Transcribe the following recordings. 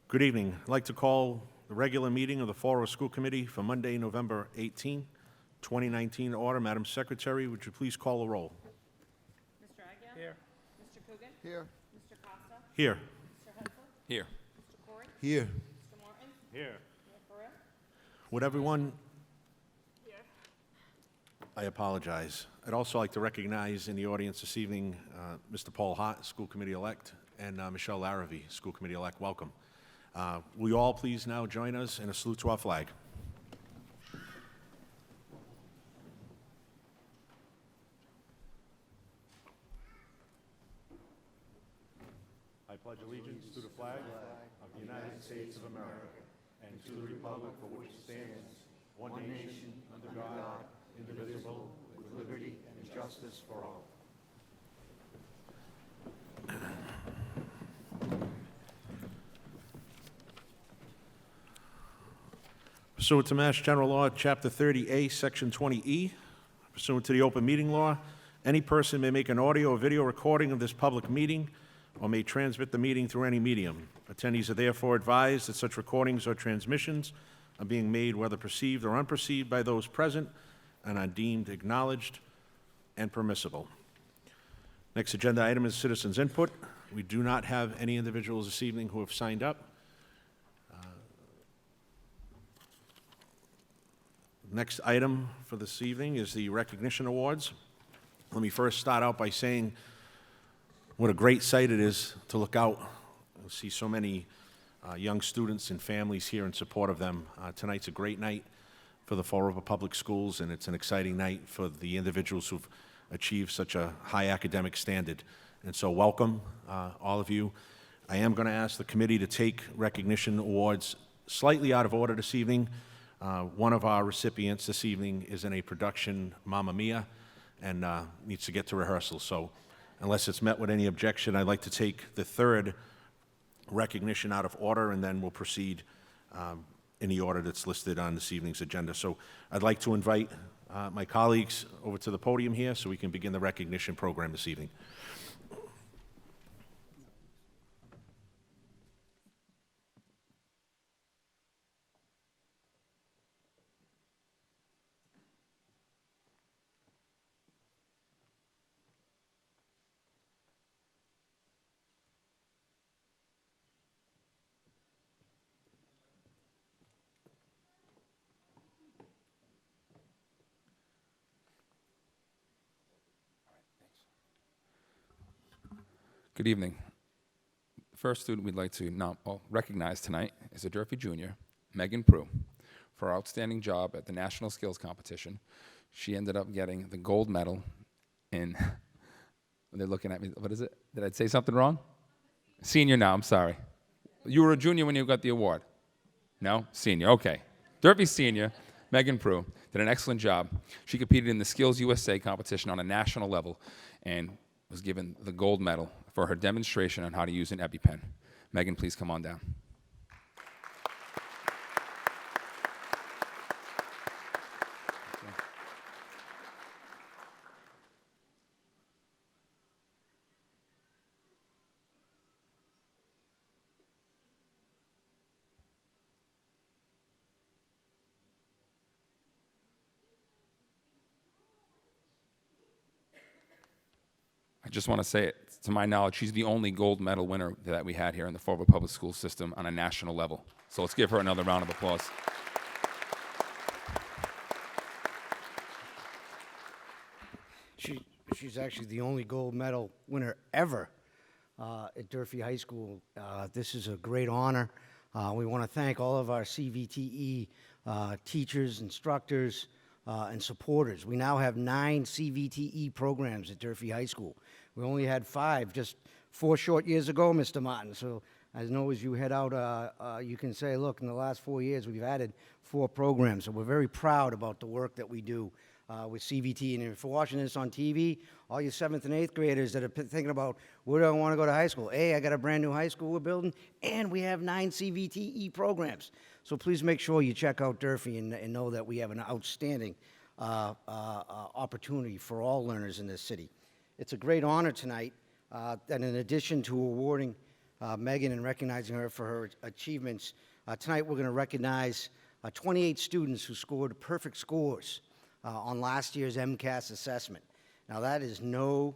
Good evening. I'd like to call the regular meeting of the Fall River School Committee for Monday, November 18, 2019 to order. Madam Secretary, would you please call the roll? Mr. Agia? Here. Mr. Coogan? Here. Mr. Costa? Here. Mr. Hudson? Here. Mr. Corey? Here. Mr. Martin? Here. Mayor Ferrer? Would everyone... I apologize. I'd also like to recognize in the audience this evening Mr. Paul Hott, School Committee-elect, and Michelle Larrabee, School Committee-elect. Welcome. Will you all please now join us in a salute to our flag? I pledge allegiance to the flag of the United States of America and to the republic for which it stands, one nation, under God, indivisible, with liberty and justice for all. Pursuant to Mass General Law, Chapter 30A, Section 20E, pursuant to the Open Meeting Law, any person may make an audio or video recording of this public meeting or may transmit the meeting through any medium. Attendees are therefore advised that such recordings or transmissions are being made whether perceived or unperceived by those present and are deemed acknowledged and permissible. Next agenda item is citizens' input. We do not have any individuals this evening who have signed up. Next item for this evening is the recognition awards. Let me first start out by saying what a great sight it is to look out and see so many young students and families here in support of them. Tonight's a great night for the Fall River Public Schools, and it's an exciting night for the individuals who've achieved such a high academic standard. And so welcome, all of you. I am going to ask the committee to take recognition awards slightly out of order this evening. One of our recipients this evening is in a production, Mamma Mia, and needs to get to rehearsal. So unless it's met with any objection, I'd like to take the third recognition out of order, and then we'll proceed in the order that's listed on this evening's agenda. So I'd like to invite my colleagues over to the podium here so we can begin the recognition program this evening. Good evening. The first student we'd like to recognize tonight is a Durfee junior, Megan Prue, for her outstanding job at the National Skills Competition. She ended up getting the gold medal in, they're looking at me, what is it? Did I say something wrong? Senior now, I'm sorry. You were a junior when you got the award? No? Senior, okay. Durfee senior, Megan Prue, did an excellent job. She competed in the Skills USA competition on a national level and was given the gold medal for her demonstration on how to use an EpiPen. Megan, please come on down. I just want to say it, to my knowledge, she's the only gold medal winner that we had here in the Fall River Public School system on a national level. So let's give her another round of applause. She's actually the only gold medal winner ever at Durfee High School. This is a great honor. We want to thank all of our CVTE teachers, instructors, and supporters. We now have 9 CVTE programs at Durfee High School. We only had 5 just 4 short years ago, Mr. Martin. So I know as you head out, you can say, look, in the last 4 years, we've added 4 programs. So we're very proud about the work that we do with CVT. And if you're watching this on TV, all you 7th and 8th graders that are thinking about, where do I want to go to high school? I got a brand new high school we're building, and we have 9 CVTE programs. So please make sure you check out Durfee and know that we have an outstanding opportunity for all learners in this city. It's a great honor tonight that in addition to awarding Megan and recognizing her for her achievements. Tonight, we're going to recognize 28 students who scored perfect scores on last year's MCAS assessment. Now, that is no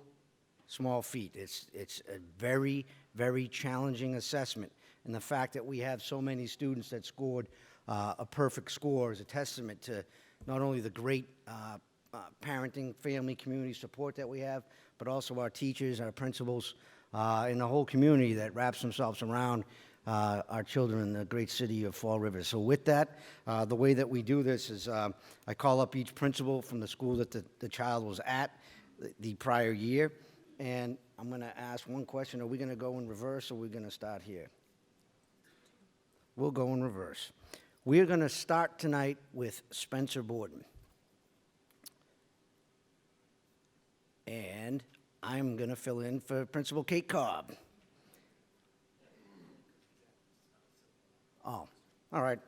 small feat. It's a very, very challenging assessment. And the fact that we have so many students that scored a perfect score is a testament to not only the great parenting, family, community support that we have, but also our teachers, our principals, and the whole community that wraps themselves around our children in the great city of Fall River. So with that, the way that we do this is I call up each principal from the school that the child was at the prior year, and I'm going to ask one question. Are we going to go in reverse, or are we going to start here? We'll go in reverse. We're going to start tonight with Spencer Borden. And I'm going to fill in for Principal Kate Cobb. Oh, all right.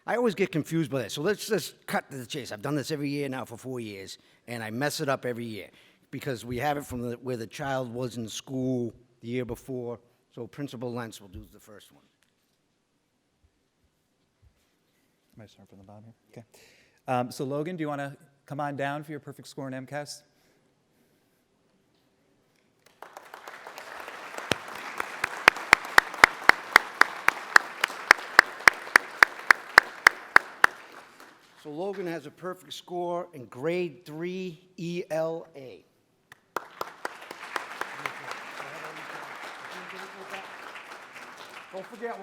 I always get confused by this, so let's just cut to the chase. I've done this every year now for 4 years, and I mess it up every year because we have it from where the child was in school the year before. So Principal Lentz will do the first one. Am I start from the bottom here? Okay. So Logan, do you want to come on down for your perfect score in MCAS? So Logan has a perfect score in grade 3 ELA. Don't forget,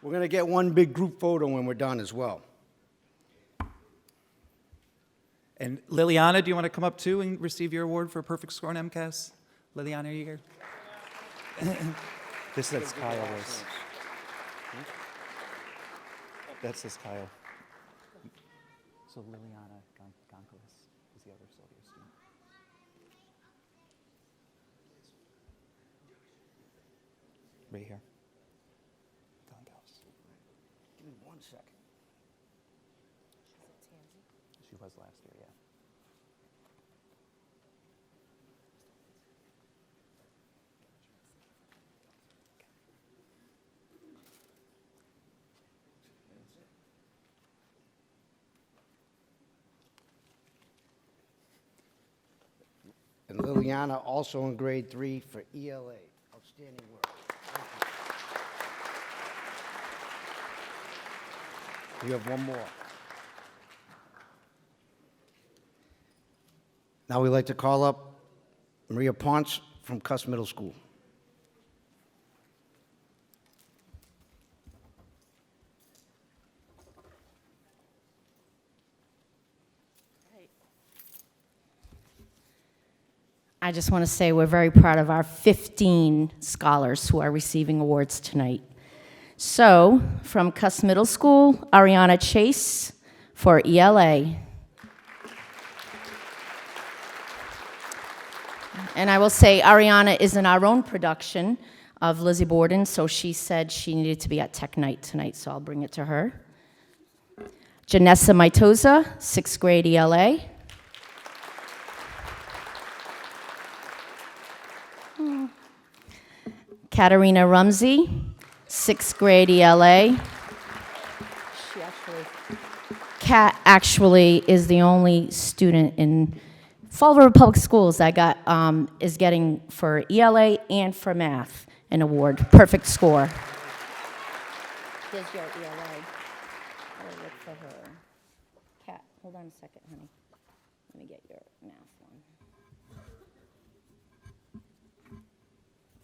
we're gonna get one big group photo when we're done as well. And Liliana, do you want to come up too and receive your award for a perfect score in MCAS? Liliana, are you here? This is Kyle. That's Kyle. So Liliana Goncolas is the other Sylvia student. Right here. Goncolas. Give me 1 second. She was last year, yeah. And Liliana also in grade 3 for ELA. Outstanding work. Thank you. You have one more. Now we'd like to call up Maria Ponce from Cuss Middle School. I just want to say we're very proud of our 15 scholars who are receiving awards tonight. So, from Cuss Middle School, Ariana Chase for ELA. And I will say Ariana is in our own production of Lizzie Borden, so she said she needed to be at Tech Night tonight, so I'll bring it to her. Janessa Maitosa, 6th grade ELA. Katarina Rumsey, 6th grade ELA. Kat actually is the only student in Fall River Public Schools that is getting for ELA and for math an award. Perfect score. Here's your ELA. I'll look for her. Kat, hold on a second, honey. Let me get your math one.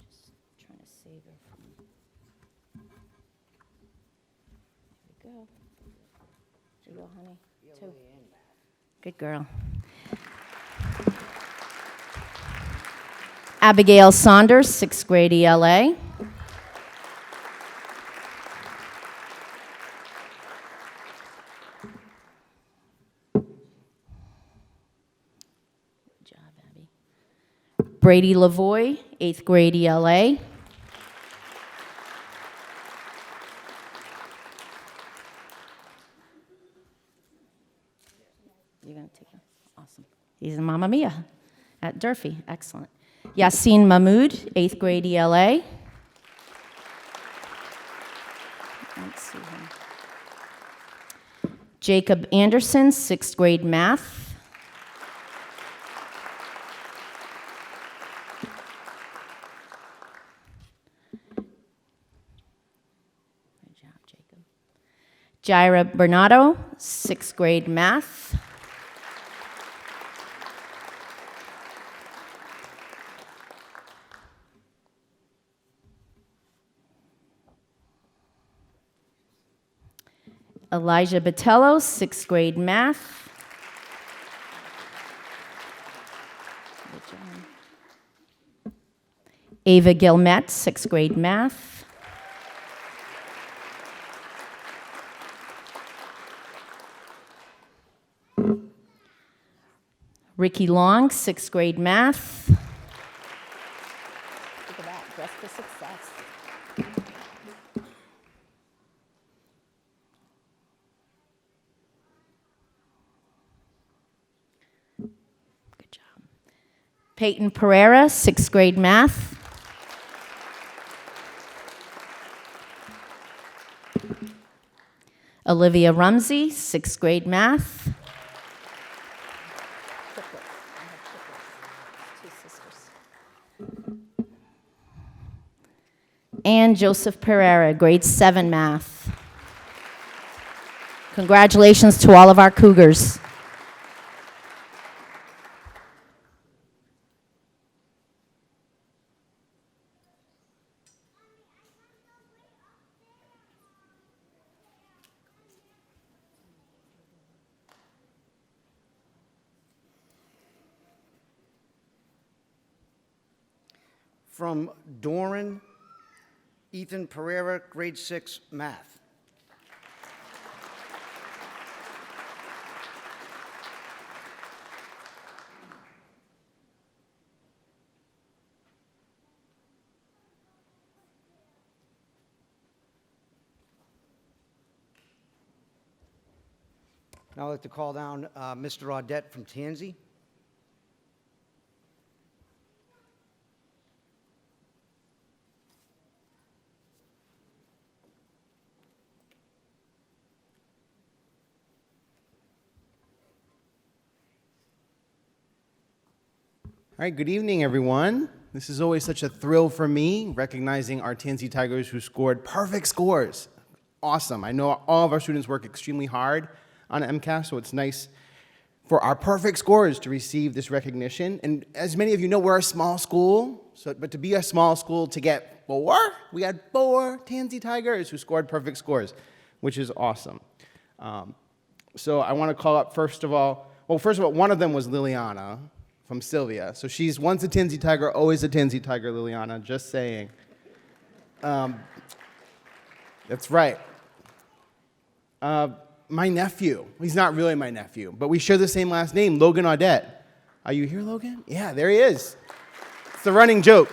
Just trying to save her from. There we go. There you go, honey. 2. Good girl. Abigail Saunders, 6th grade ELA. You're job, Abby. Brady Lavoie, 8th grade ELA. You're going to take him? Awesome. He's in Mamma Mia at Durfee. Excellent. Yassine Mahmood, 8th grade ELA. Let's see here. Jacob Anderson, 6th grade math. Good job, Jacob. Jaira Bernardo, 6th grade math. Elijah Botello, 6th grade math. Good job. Ava Gilmet, 6th grade math. Ricky Long, 6th grade math. Look at that, dress for success. Good job. Peyton Pereira, 6th grade math. Olivia Rumsey, 6th grade math. And Joseph Pereira, grade 7 math. Congratulations to all of our Cougars. From Doran Ethan Pereira, grade 6 math. Now I'd like to call down Mr. Audette from Tansy. All right, good evening, everyone. This is always such a thrill for me, recognizing our Tansy Tigers who scored perfect scores. Awesome. I know all of our students work extremely hard on MCAS, so it's nice for our perfect scores to receive this recognition. And as many of you know, we're a small school, but to be a small school to get 4, we had 4 Tansy Tigers who scored perfect scores, which is awesome. So I want to call up, first of all, one of them was Liliana from Sylvia. So she's once a Tansy Tiger, always a Tansy Tiger, Liliana, just saying. That's right. My nephew, he's not really my nephew, but we share the same last name, Logan Audette. Are you here, Logan? Yeah, there he is. It's a running joke.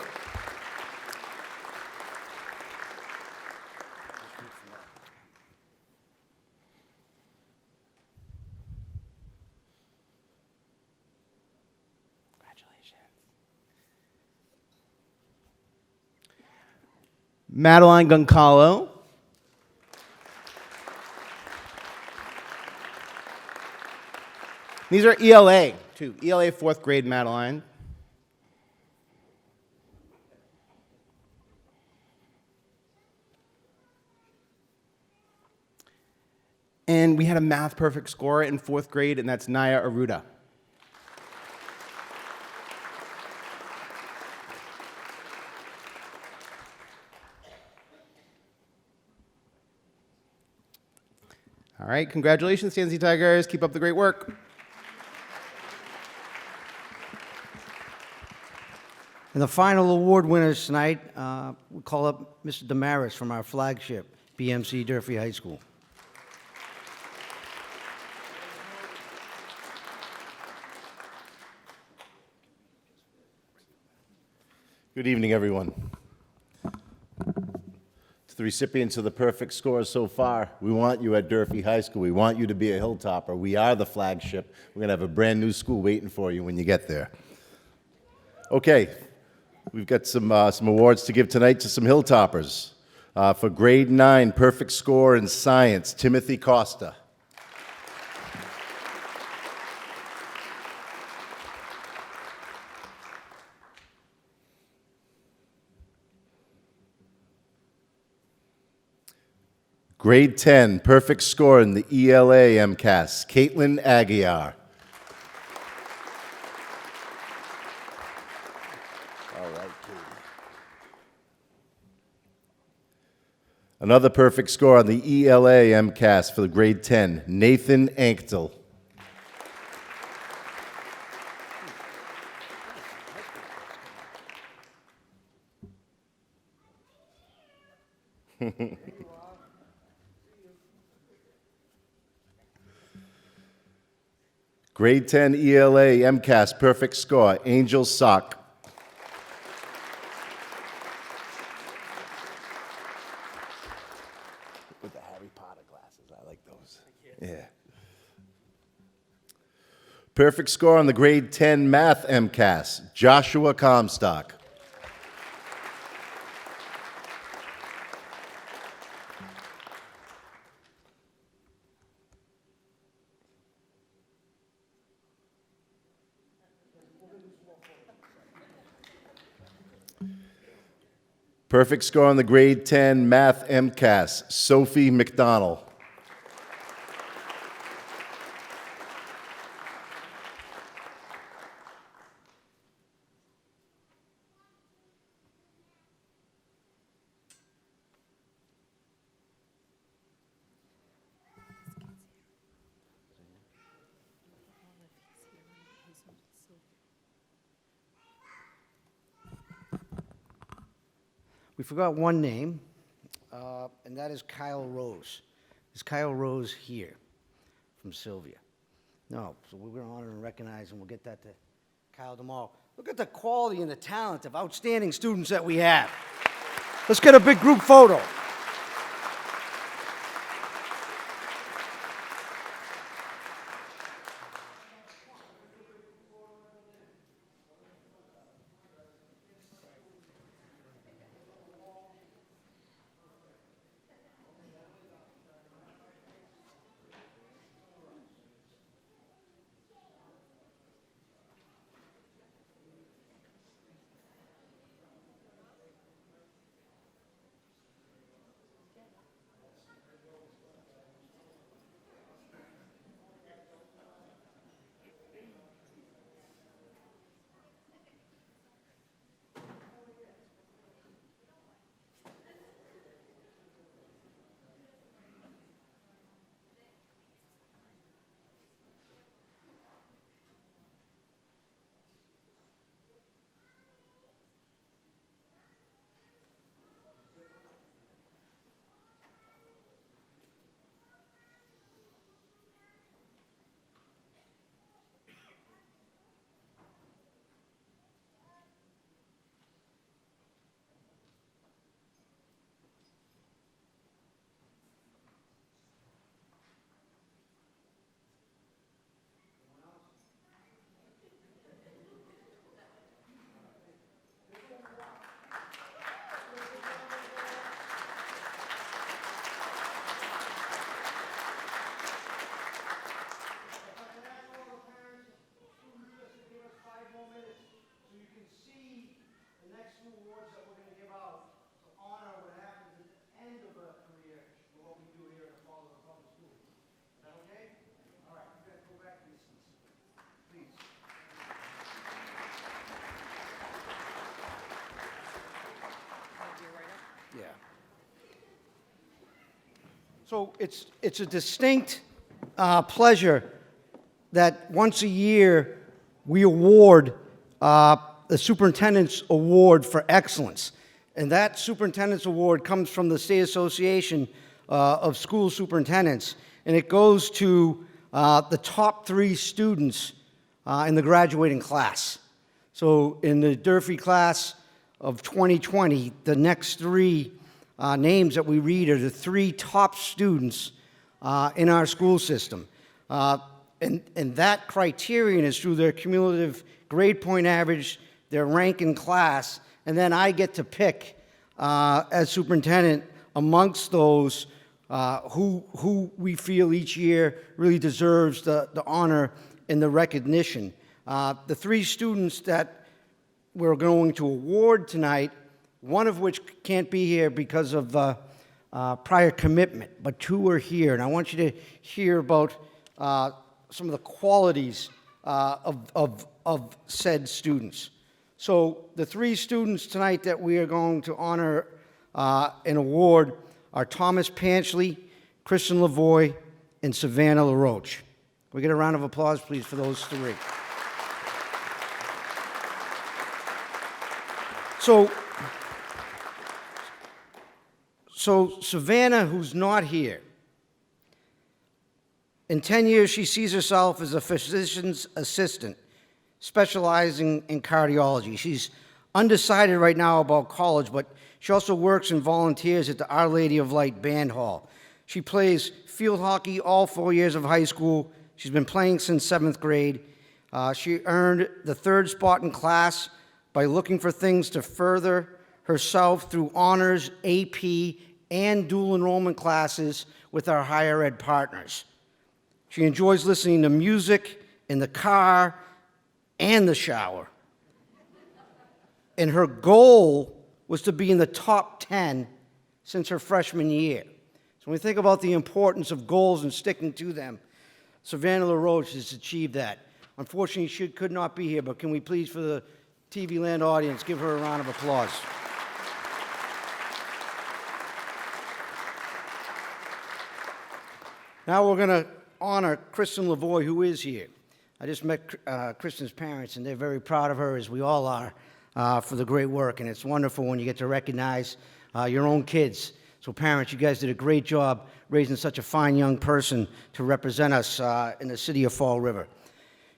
Madeline Goncalo. These are ELA, too. ELA 4th grade Madeline. And we had a math perfect score in 4th grade, and that's Naya Aruda. All right, congratulations, Tansy Tigers. Keep up the great work. And the final award winners tonight, we call up Mr. Damaris from our flagship, BMC Durfee High School. Good evening, everyone. To the recipients of the perfect scores so far, we want you at Durfee High School. We want you to be a Hilltopper. We are the flagship. We're going to have a brand new school waiting for you when you get there. Okay, we've got some awards to give tonight to some Hilltoppers. For grade 9, perfect score in science, Timothy Costa. Grade 10, perfect score in the ELA MCAS, Caitlin Agia. All right, Katie. Another perfect score on the ELA MCAS for the grade 10, Nathan Anktel. Grade 10 ELA MCAS perfect score, Angel Sock. With the Harry Potter glasses, I like those. Yeah. Perfect score on the grade 10 math MCAS, Joshua Comstock. Perfect score on the grade 10 math MCAS, Sophie McDonald. We forgot one name, and that is Kyle Rose. Is Kyle Rose here from Sylvia? No, so we're going to honor and recognize, and we'll get that to Kyle tomorrow. Look at the quality and the talent of outstanding students that we have. Let's get a big group photo. Yeah. So it's a distinct pleasure that once a year we award the Superintendents Award for Excellence. And that Superintendents Award comes from the State Association of School Superintendents, and it goes to the top 3 students in the graduating class. So in the Durfee class of 2020, the next 3 names that we read are the 3 top students in our school system. And that criterion is through their cumulative grade point average, their rank in class, and then I get to pick, as superintendent, amongst those who we feel each year really deserves the honor and the recognition. The three students that we're going to award tonight, one of which can't be here because of prior commitment, but two are here. And I want you to hear about some of the qualities of said students. So the three students tonight that we are going to honor and award are Thomas Panchley, Kristen Lavoie, and Savannah LaRoche. Can we get a round of applause, please, for those three? So Savannah, who's not here, in 10 years, she sees herself as a physician's assistant, specializing in cardiology. She's undecided right now about college, but she also works and volunteers at the Our Lady of Light Band Hall. She plays field hockey all 4 years of high school. She's been playing since 7th grade. She earned the 3rd spot in class by looking for things to further herself through honors, AP, and dual enrollment classes with our higher ed partners. She enjoys listening to music in the car and the shower. And her goal was to be in the top 10 since her freshman year. So when we think about the importance of goals and sticking to them, Savannah LaRoche has achieved that. Unfortunately, she could not be here, but can we please, for the TV Land audience, give her a round of applause. Now we're going to honor Kristen Lavoie, who is here. I just met Kristen's parents, and they're very proud of her, as we all are, for the great work. And it's wonderful when you get to recognize your own kids. So parents, you guys did a great job raising such a fine young person to represent us in the city of Fall River.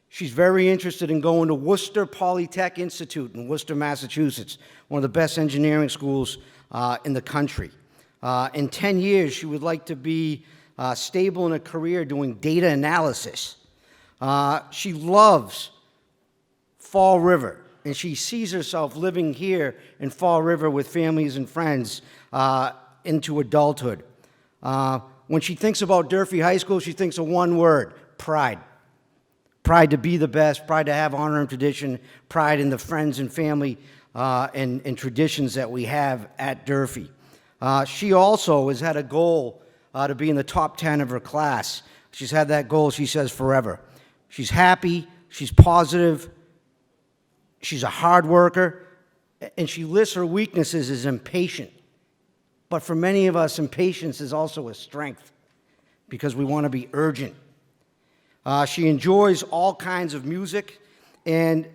She's very interested in going to Worcester Polytech Institute in Worcester, Massachusetts, one of the best engineering schools in the country. In 10 years, she would like to be stable in a career doing data analysis. She loves Fall River, and she sees herself living here in Fall River with families and friends into adulthood. When she thinks about Durfee High School, she thinks of one word: pride. Pride to be the best, pride to have honor and tradition, pride in the friends and family and traditions that we have at Durfee. She also has had a goal to be in the top 10 of her class. She's had that goal, she says, forever. She's happy, she's positive, she's a hard worker, and she lists her weaknesses as impatient. But for many of us, impatience is also a strength because we want to be urgent. She enjoys all kinds of music, and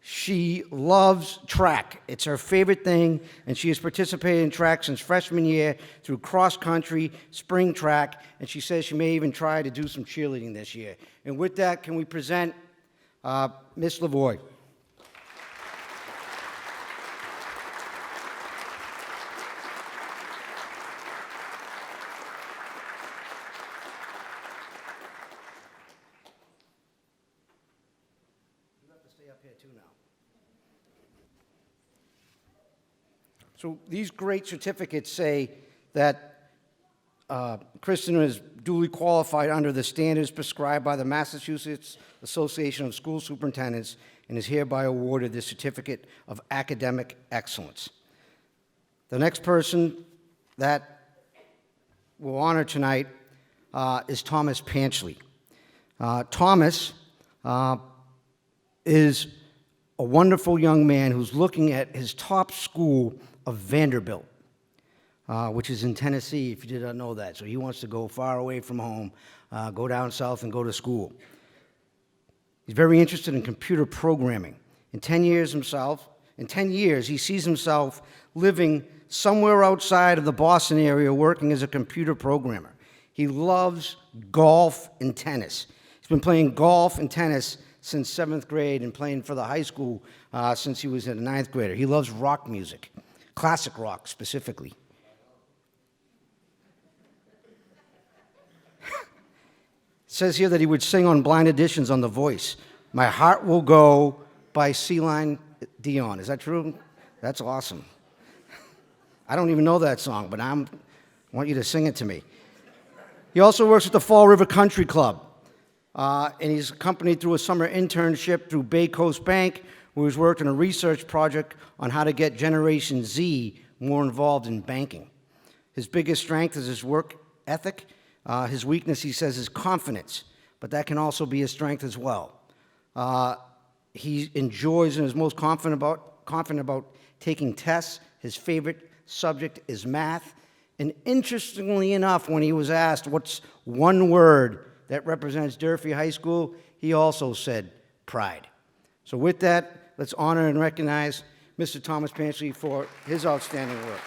she loves track. It's her favorite thing, and she has participated in track since freshman year through cross-country, spring track, and she says she may even try to do some cheerleading this year. And with that, can we present Miss Lavoie? So these great certificates say that Kristen is duly qualified under the standards prescribed by the Massachusetts Association of School Superintendents and is hereby awarded the Certificate of Academic Excellence. The next person that we'll honor tonight is Thomas Panchley. Thomas is a wonderful young man who's looking at his top school of Vanderbilt, which is in Tennessee, if you did not know that. So he wants to go far away from home, go down south and go to school. He's very interested in computer programming. In 10 years, he sees himself living somewhere outside of the Boston area working as a computer programmer. He loves golf and tennis. He's been playing golf and tennis since 7th grade and playing for the high school since he was a 9th grader. He loves rock music, classic rock specifically. It says here that he would sing on blind auditions on The Voice. My Heart Will Go by Celine Dion. Is that true? That's awesome. I don't even know that song, but I'm I want you to sing it to me. He also works with the Fall River Country Club, and he's accompanied through a summer internship through Bay Coast Bank, where he's worked on a research project on how to get Generation Z more involved in banking. His biggest strength is his work ethic. His weakness, he says, is confidence, but that can also be his strength as well. He enjoys and is most confident about taking tests. His favorite subject is math. And interestingly enough, when he was asked what's one word that represents Durfee High School, he also said pride. So with that, let's honor and recognize Mr. Thomas Panchley for his outstanding work.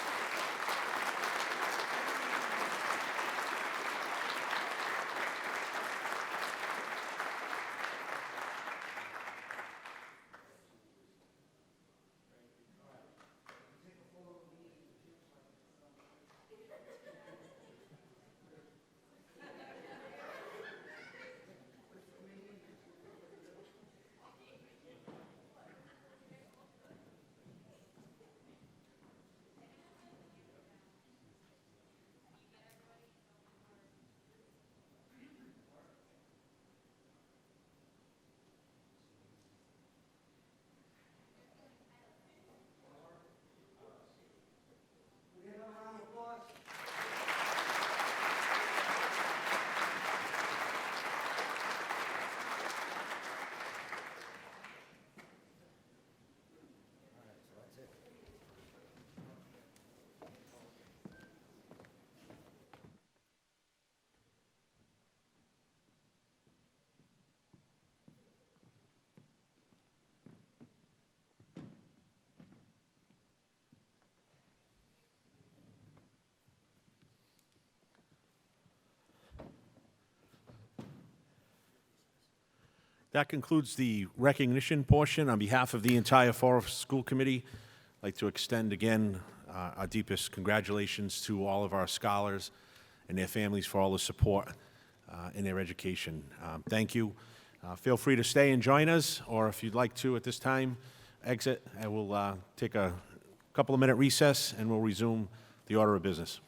That concludes the recognition portion. On behalf of the entire Forest School Committee, I'd like to extend again our deepest congratulations to all of our scholars and their families for all the support in their education. Thank you. Feel free to stay and join us, or if you'd like to at this time, exit. I will take a couple of minute recess and we'll resume the order of business.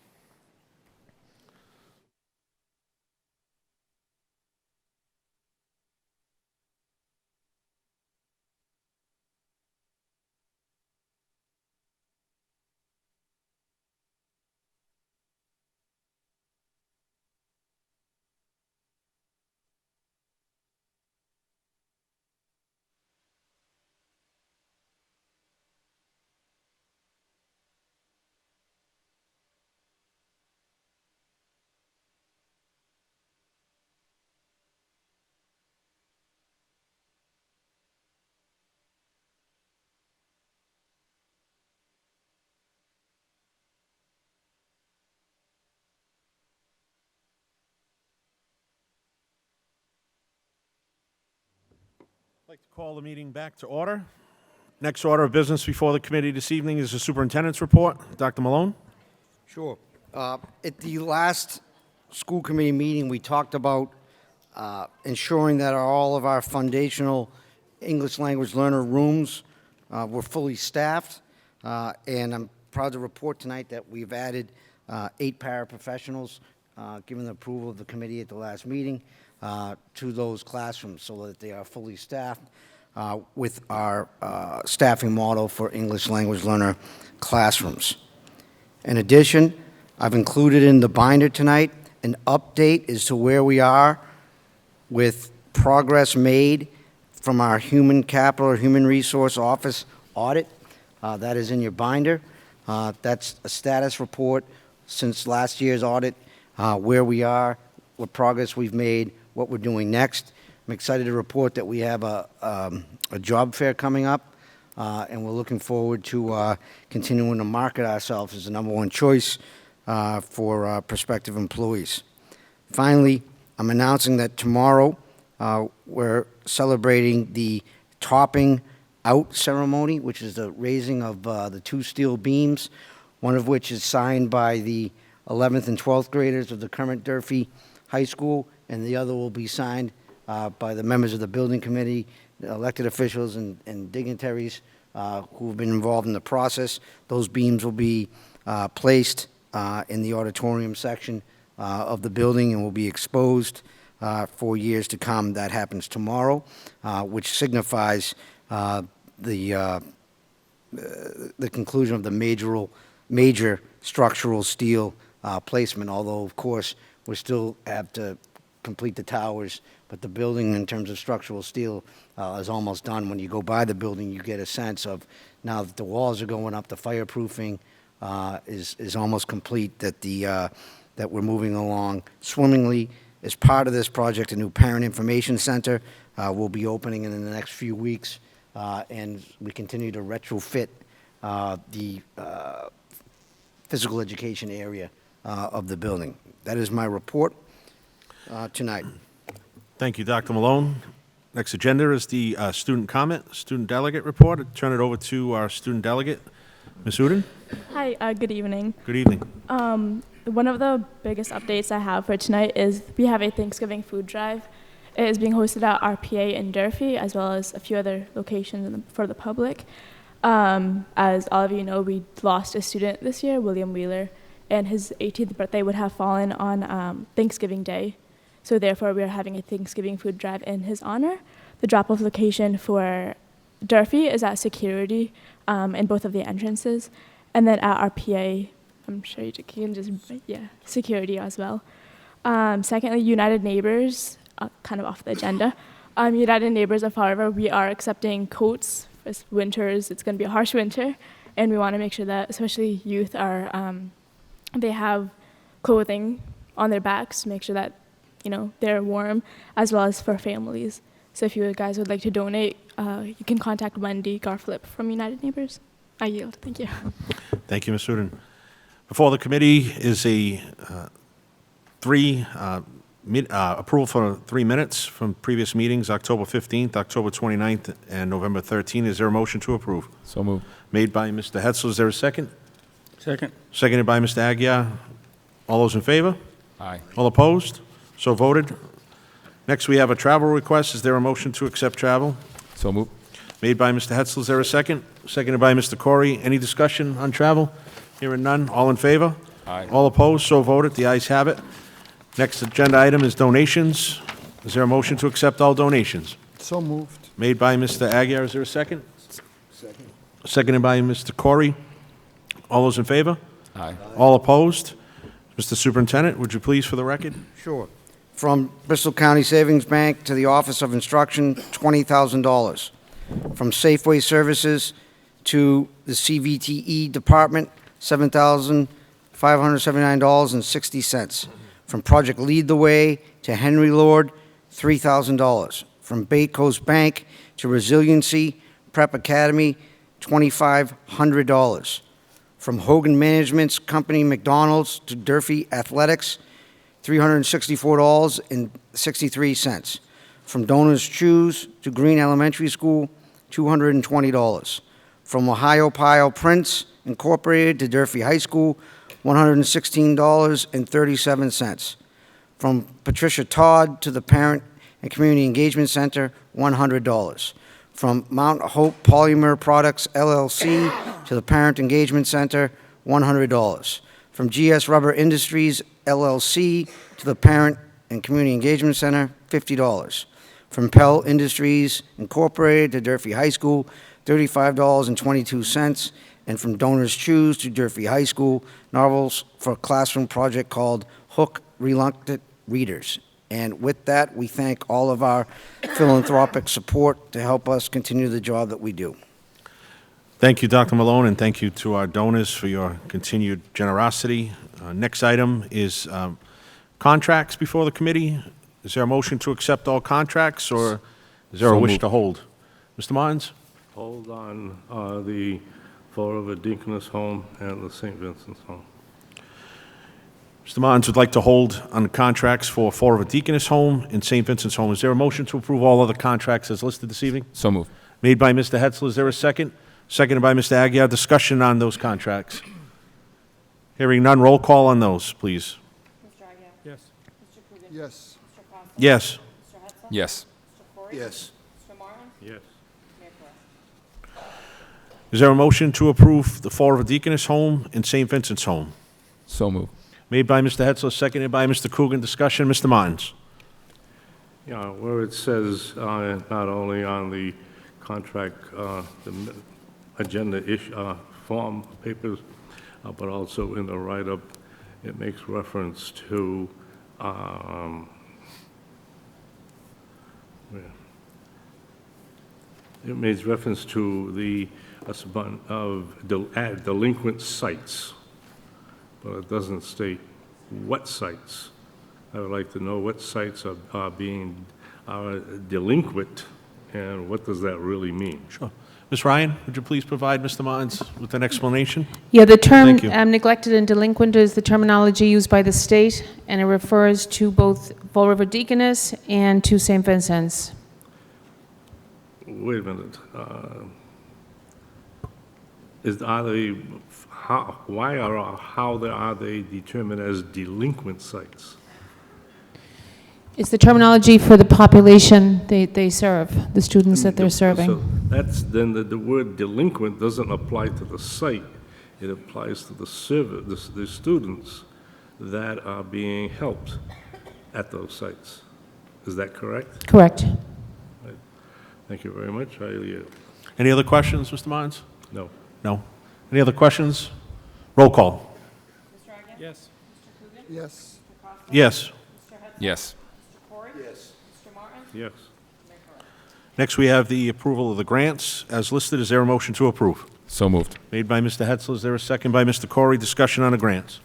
I'd like to call the meeting back to order. Next order of business before the committee this evening is the Superintendent's Report. Dr. Malone? Sure. At the last school committee meeting, we talked about ensuring that all of our foundational English language learner rooms were fully staffed. And I'm proud to report tonight that we've added 8 paraprofessionals, given the approval of the committee at the last meeting, to those classrooms so that they are fully staffed with our staffing model for English language learner classrooms. In addition, I've included in the binder tonight an update as to where we are with progress made from our human capital or human resource office audit. That is in your binder. That's a status report since last year's audit, where we are, what progress we've made, what we're doing next. I'm excited to report that we have a job fair coming up, and we're looking forward to continuing to market ourselves as the #1 choice for prospective employees. Finally, I'm announcing that tomorrow we're celebrating the topping out ceremony, which is the raising of the 2 steel beams, one of which is signed by the 11th and 12th graders of the current Durfee High School, and the other will be signed by the members of the building committee, the elected officials, and dignitaries who have been involved in the process. Those beams will be placed in the auditorium section of the building and will be exposed for years to come. That happens tomorrow, which signifies the conclusion of the major structural steel placement, although, of course, we still have to complete the towers, but the building, in terms of structural steel, is almost done. When you go by the building, you get a sense of, now that the walls are going up, the fireproofing is almost complete, that we're moving along swimmingly. As part of this project, a new parent information center will be opening in the next few weeks, and we continue to retrofit the physical education area of the building. That is my report tonight. Thank you, Dr. Malone. Next agenda is the student comment, student delegate report. I'll turn it over to our student delegate, Ms. Uden. Hi, good evening. Good evening. One of the biggest updates I have for tonight is we have a Thanksgiving food drive. It is being hosted at RPA in Durfee, as well as a few other locations for the public. As all of you know, we lost a student this year, William Wheeler, and his 18th birthday would have fallen on Thanksgiving Day. So therefore, we are having a Thanksgiving food drive in his honor. The drop-off location for Durfee is at security in both of the entrances. And then at RPA, I'm sure you can just, security as well. Secondly, United Neighbors, kind of off the agenda. United Neighbors of, however, we are accepting coats. It's winters, it's going to be a harsh winter, and we want to make sure that especially youth are, they have clothing on their backs to make sure that, they're warm, as well as for families. So if you guys would like to donate, you can contact Wendy Garflip from United Neighbors. I yield. Thank you. Thank you, Ms. Uden. Before the committee is a approval for 3 minutes from previous meetings, October 15th, October 29th, and November 13th. Is there a motion to approve? So moved. Made by Mr. Hetzel. Is there a second? Second. Seconded by Mr. Agia. All those in favor? Aye. All opposed? So voted. Next, we have a travel request. Is there a motion to accept travel? So moved. Made by Mr. Hetzel. Is there a second? Seconded by Mr. Corey. Any discussion on travel? Hearing none. All in favor? Aye. All opposed? So voted. The ayes have it. Next agenda item is donations. Is there a motion to accept all donations? So moved. Made by Mr. Aguirre. Is there a second? Second. Seconded by Mr. Corey. All those in favor? Aye. All opposed? Mr. Superintendent, would you please, for the record? Sure. From Bristol County Savings Bank to the Office of Instruction, $20,000. From Safeway Services to the CVTE Department, $7,579.60. From Project Lead the Way to Henry Lord, $3,000. From Bay Coast Bank to Resiliency Prep Academy, $2,500. From Hogan Management's Company McDonald's to Durfee Athletics, $364.63. From Donors Choose to Green Elementary School, $220. From Ohio Pile Prince Incorporated to Durfee High School, $116.37. From Patricia Todd to the Parent and Community Engagement Center, $100. From Mount Hope Polymer Products LLC to the Parent Engagement Center, $100. From GS Rubber Industries LLC to the Parent and Community Engagement Center, $50. From Pell Industries Incorporated to Durfee High School, $35.22. And from Donors Choose to Durfee High School, novels for a classroom project called Hook Reluctant Readers. And with that, we thank all of our philanthropic support to help us continue the job that we do. Thank you, Dr. Malone, and thank you to our donors for your continued generosity. Next item is contracts before the committee. Is there a motion to accept all contracts, or is there a So wish moved. to hold? Mr. Martins? Hold on the Fall River Deaconess Home and the St. Vincent's Home. Mr. Martins would like to hold on the contracts for Fall River Deaconess Home and St. Vincent's Home. Is there a motion to approve all other contracts as listed this evening? So moved. Made by Mr. Hetzel. Is there a second? Seconded by Mr. Aguirre. Discussion on those contracts. Hearing none. Roll call on those, please. Mr. Agia? Yes. Mr. Coogan? Yes. Mr. Costa? Yes. Mr. Hetzel? Yes. Mr. Corey? Yes. Mr. Martin? Yes. Mayor Perez? Is there a motion to approve the Fall River Deaconess Home and St. Vincent's Home? So moved. Made by Mr. Hetzler, seconded by Mr. Coogan. Discussion, Mr. Martins. Yeah, where it says, not only on the contract, agenda form papers, but also in the write-up, it makes reference to, it makes reference to the of delinquent sites, but it doesn't state what sites. I would like to know what sites are delinquent, and what does that really mean? Sure. Ms. Ryan, would you please provide Mr. Martins with an explanation? Yeah, the term Thank you. neglected and delinquent is the terminology used by the state, and it refers to both Fall River Deaconess and to St. Vincent's. Wait a minute. Are they determined as delinquent sites? It's the terminology for the population they serve, the students that they're serving. So that's, then the word delinquent doesn't apply to the site. It applies to the students that are being helped at those sites. Is that correct? Correct. Right. Thank you very much. I yield. Any other questions, Mr. Martins? No. No. Any other questions? Roll call. Mr. Agia? Yes. Mr. Coogan? Yes. Mr. Costa? Yes. Mr. Hetzler? Yes. Mr. Corey? Yes. Mr. Martins? Yes. Mayor Corral? Next, we have the approval of the grants as listed. Is there a motion to approve? So moved. Made by Mr. Hetzler. Is there a second by Mr. Corey? Discussion on the grants.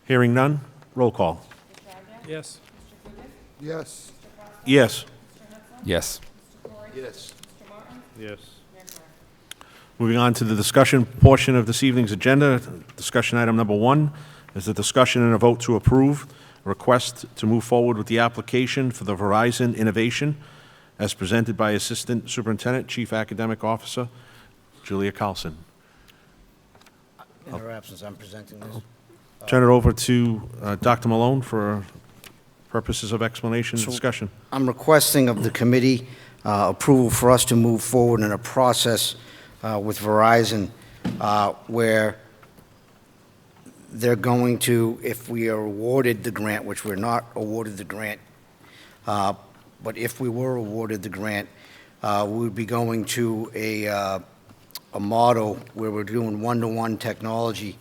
Hearing none. Roll call. Mr. Agia? Yes. Mr. Coogan? Yes. Mr. Costa? Yes. Mr. Hetzler? Yes. Mr. Corey? Yes. Mr. Martins? Yes. Mayor Corral? Moving on to the discussion portion of this evening's agenda. Discussion item number 1 is the discussion and a vote to approve a request to move forward with the application for the Verizon Innovation as presented by Assistant Superintendent, Chief Academic Officer, Julia Carlson. In her absence, I'm presenting this. Turn it over to Dr. Malone for purposes of explanation and discussion. I'm requesting of the committee approval for us to move forward in a process with Verizon where they're going to, if we are awarded the grant, which we're not awarded the grant, but if we were awarded the grant, we would be going to a model where we're doing one-to-one technology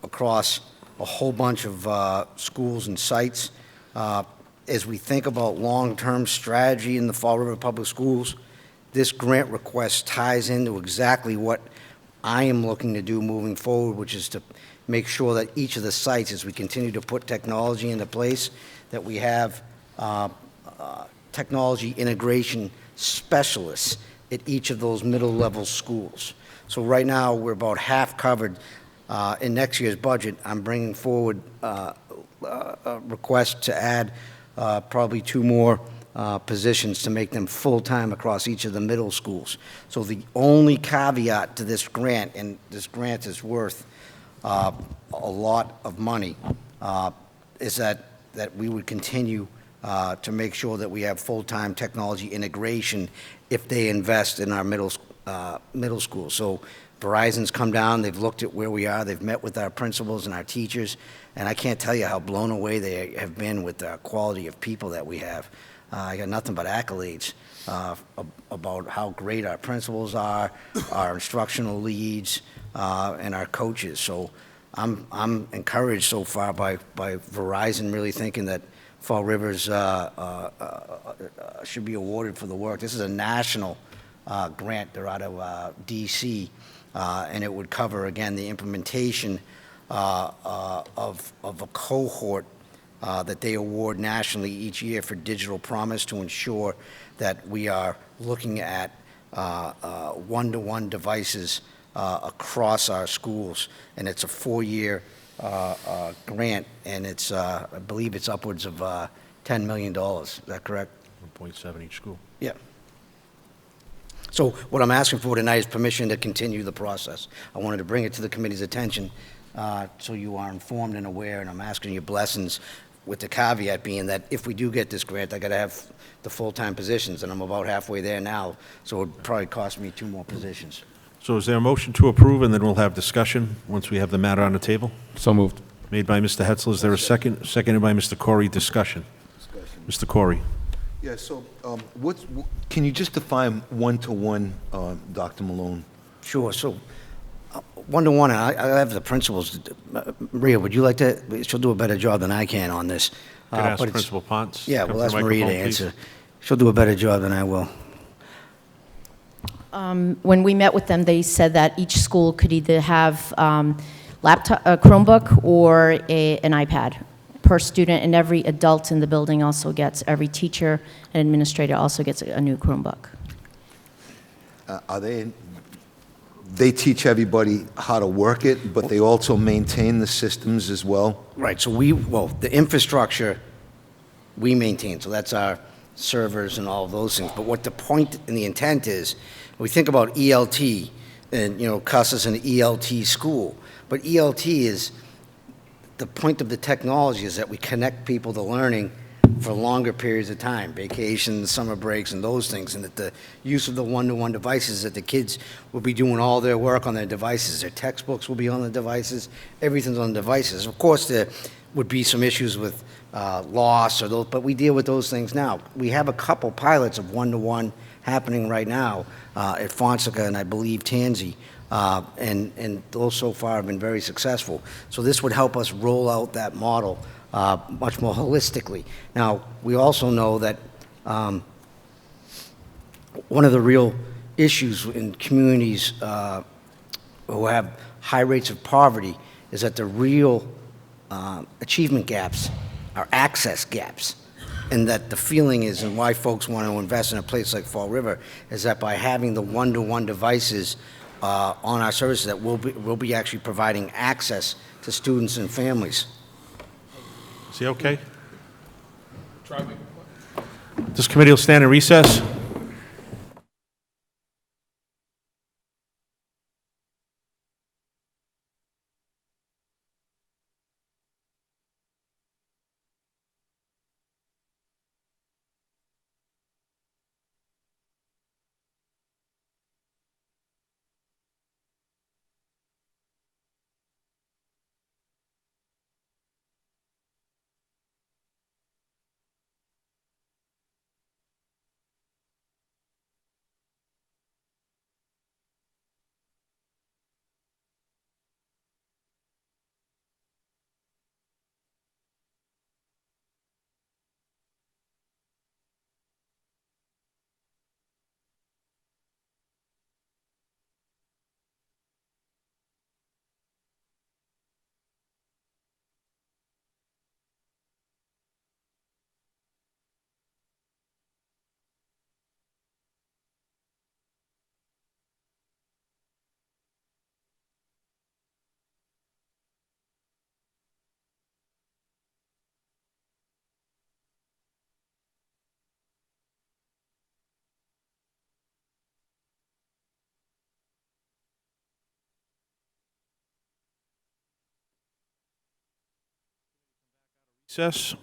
across a whole bunch of schools and sites. As we think about long-term strategy in the Fall River Public Schools, this grant request ties into exactly what I am looking to do moving forward, which is to make sure that each of the sites, as we continue to put technology into place, that we have technology integration specialists at each of those middle-level schools. So right now, we're about half covered. In next year's budget, I'm bringing forward a request to add probably 2 more positions to make them full-time across each of the middle schools. So the only caveat to this grant, and this grant is worth a lot of money, is that we would continue to make sure that we have full-time technology integration if they invest in our middle school. So Verizon's come down, they've looked at where we are, they've met with our principals and our teachers, and I can't tell you how blown away they have been with the quality of people that we have. I got nothing but accolades about how great our principals are, our instructional leads, and our coaches. So I'm encouraged so far by Verizon really thinking that Fall Rivers should be awarded for the work. This is a national grant. They're out of D.C., and it would cover, again, the implementation of a cohort that they award nationally each year for digital promise to ensure that we are looking at one-to-one devices across our schools. And it's a 4-year grant, and it's, I believe it's upwards of $10 million. Is that correct? 1.7 each school. Yeah. So what I'm asking for tonight is permission to continue the process. I wanted to bring it to the committee's attention so you are informed and aware, and I'm asking your blessings with the caveat being that if we do get this grant, I got to have the full-time positions, and I'm about halfway there now, so it would probably cost me 2 more positions. So is there a motion to approve, and then we'll have discussion once we have the matter on the table? So moved. Made by Mr. Hetzel. Is there a second? Seconded by Mr. Corey. Discussion. Mr. Corey. Yeah, so can you just define one-to-one, Dr. Malone? Sure, so, one-to-one, I have the principals. Maria, would you like to, she'll do a better job than I can on this. Could ask but it's- Principal Ponce. Yeah, Come well, to that's the Maria to microphone, please. answer. She'll do a better job than I will. When we met with them, they said that each school could either have laptop, a Chromebook or an iPad per student, and every adult in the building also gets, every teacher and administrator also gets a new Chromebook. They teach everybody how to work it, but they also maintain the systems as well? Right, so the infrastructure, we maintain, so that's our servers and all of those things. But what the point and the intent is, we think about ELT, and, Cuss is an ELT school, but ELT is, the point of the technology is that we connect people to learning for longer periods of time, vacations, summer breaks, and those things, and that the use of the one-to-one devices, that the kids will be doing all their work on their devices, their textbooks will be on the devices, everything's on the devices. Of course, there would be some issues with loss or those, but we deal with those things now. We have a couple pilots of one-to-one happening right now at Fonseca and I believe Tansy, and those so far have been very successful. So this would help us roll out that model much more holistically. Now, we also know that one of the real issues in communities who have high rates of poverty is that the real achievement gaps are access gaps. And that the feeling is, and why folks want to invest in a place like Fall River, is that by having the one-to-one devices on our services, that we'll be actually providing access to students and families. Is he okay? This committee will stand in recess. Recess.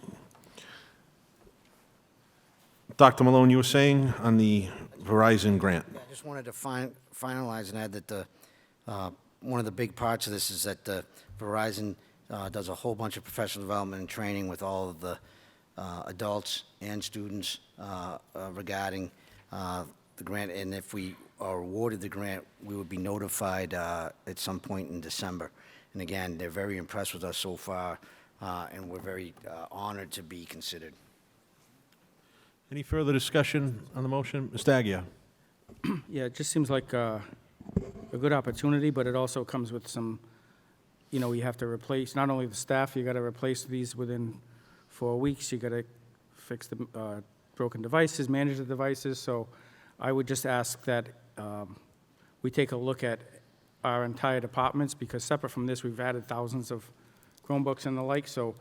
Dr. Malone, you were saying on the Verizon grant. I just wanted to finalize and add that one of the big parts of this is that Verizon does a whole bunch of professional development and training with all of the adults and students regarding the grant, and if we are awarded the grant, we would be notified at some point in December. And again, they're very impressed with us so far, and we're very honored to be considered. Any further discussion on the motion? Mr. Agia? Yeah, it just seems like a good opportunity, but it also comes with some, you have to replace, not only the staff, you got to replace these within 4 weeks, you got to fix the broken devices, manage the devices, so I would just ask that we take a look at our entire departments, because separate from this, we've added thousands of Chromebooks and the like, so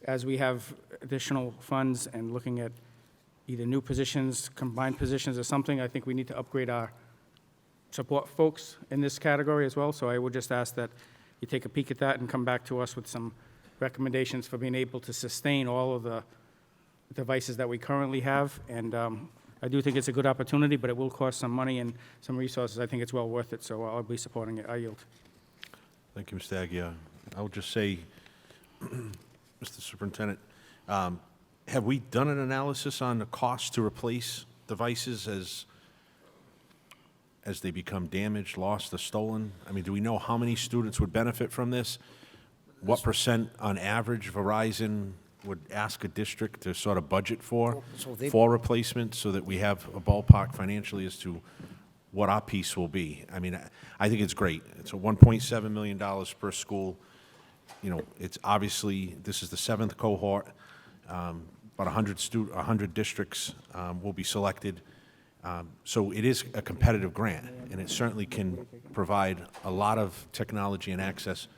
as we have additional funds and looking at either new positions, combined positions, or something, I think we need to upgrade our support folks in this category as well. So I would just ask that you take a peek at that and come back to us with some recommendations for being able to sustain all of the devices that we currently have. And I do think it's a good opportunity, but it will cost some money and some resources. I think it's well worth it, so I'll be supporting it. I yield. Thank you, Mr. Agia. I would just say, Mr. Superintendent, have we done an analysis on the cost to replace devices as they become damaged, lost, or stolen? I mean, do we know how many students would benefit from this? What percent on average Verizon would ask a district to sort of budget for replacement, so that we have a ballpark financially as to what our piece will be? I mean, I think it's great. It's a $1.7 million per school. You know, it's obviously, this is the 7th cohort. About 100 districts will be selected. So it is a competitive grant, and it certainly can provide a lot of technology and access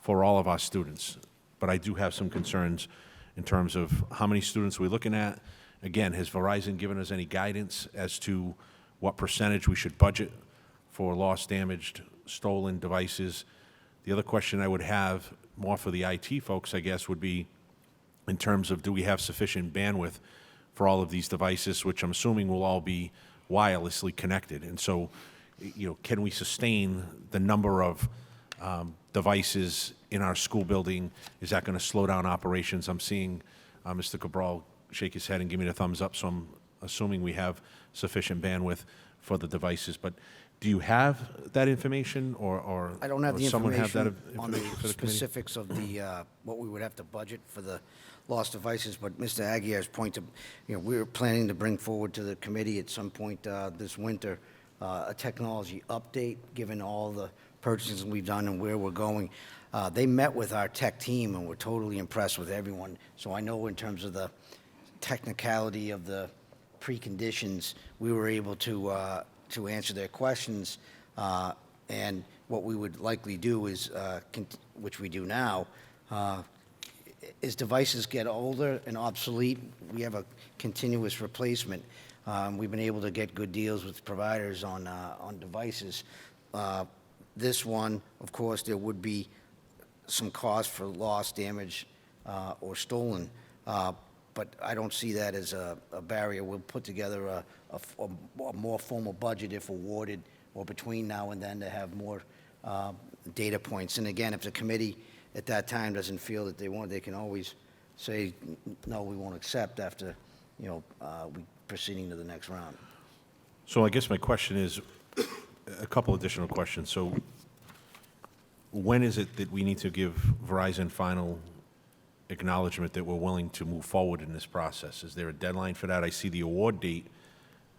for all of our students. But I do have some concerns in terms of how many students we're looking at. Again, has Verizon given us any guidance as to what percentage we should budget for lost, damaged, stolen devices? The other question I would have, more for the IT folks, I guess, would be in terms of, do we have sufficient bandwidth for all of these devices, which I'm assuming will all be wirelessly connected? And so, you know, can we sustain the number of devices in our school building? Is that going to slow down operations? I'm seeing Mr. Cabral shake his head and give me the thumbs up, so I'm assuming we have sufficient bandwidth for the devices. But do you have that information, or I don't have or the someone have that information on the information for the committee? specifics of the, what we would have to budget for the lost devices, but Mr. Aguirre's point to, you know, we're planning to bring forward to the committee at some point this winter a technology update, given all the purchases we've done and where we're going. They met with our tech team and were totally impressed with everyone. So I know in terms of the technicality of the preconditions, we were able to answer their questions. And what we would likely do is, which we do now, as devices get older and obsolete, we have a continuous replacement. We've been able to get good deals with providers on devices. This one, of course, there would be some cost for lost, damage, or stolen, but I don't see that as a barrier. We'll put together a more formal budget if awarded, or between now and then, to have more data points. And again, if the committee at that time doesn't feel that they want, they can always say, no, we won't accept after, you know, we proceeding to the next round. So I guess my question is, a couple additional questions. So when is it that we need to give Verizon final acknowledgement that we're willing to move forward in this process? Is there a deadline for that? I see the award date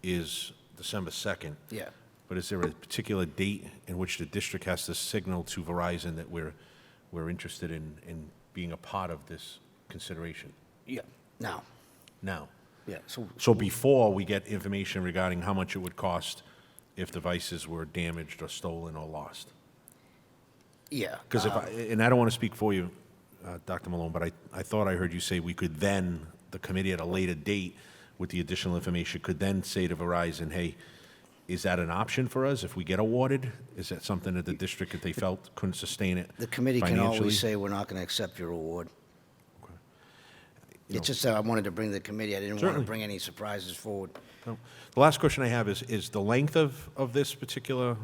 is December 2nd. Yeah. But is there a particular date in which the district has to signal to Verizon that we're interested in being a part of this consideration? Yeah. Now. Now. Yeah. So before we get information regarding how much it would cost if devices were damaged or stolen or lost? Yeah. Because and I don't want to speak for you, Dr. Malone, but I thought I heard you say we could then, the committee at a later date with the additional information, could then say to Verizon, hey, is that an option for us if we get awarded? Is that something that the district, if they felt couldn't sustain it The committee can financially? always say, we're not going to accept your award. It's just that I wanted to bring the committee, I didn't want to Certainly. bring any surprises forward. No. The last question I have is the length of this particular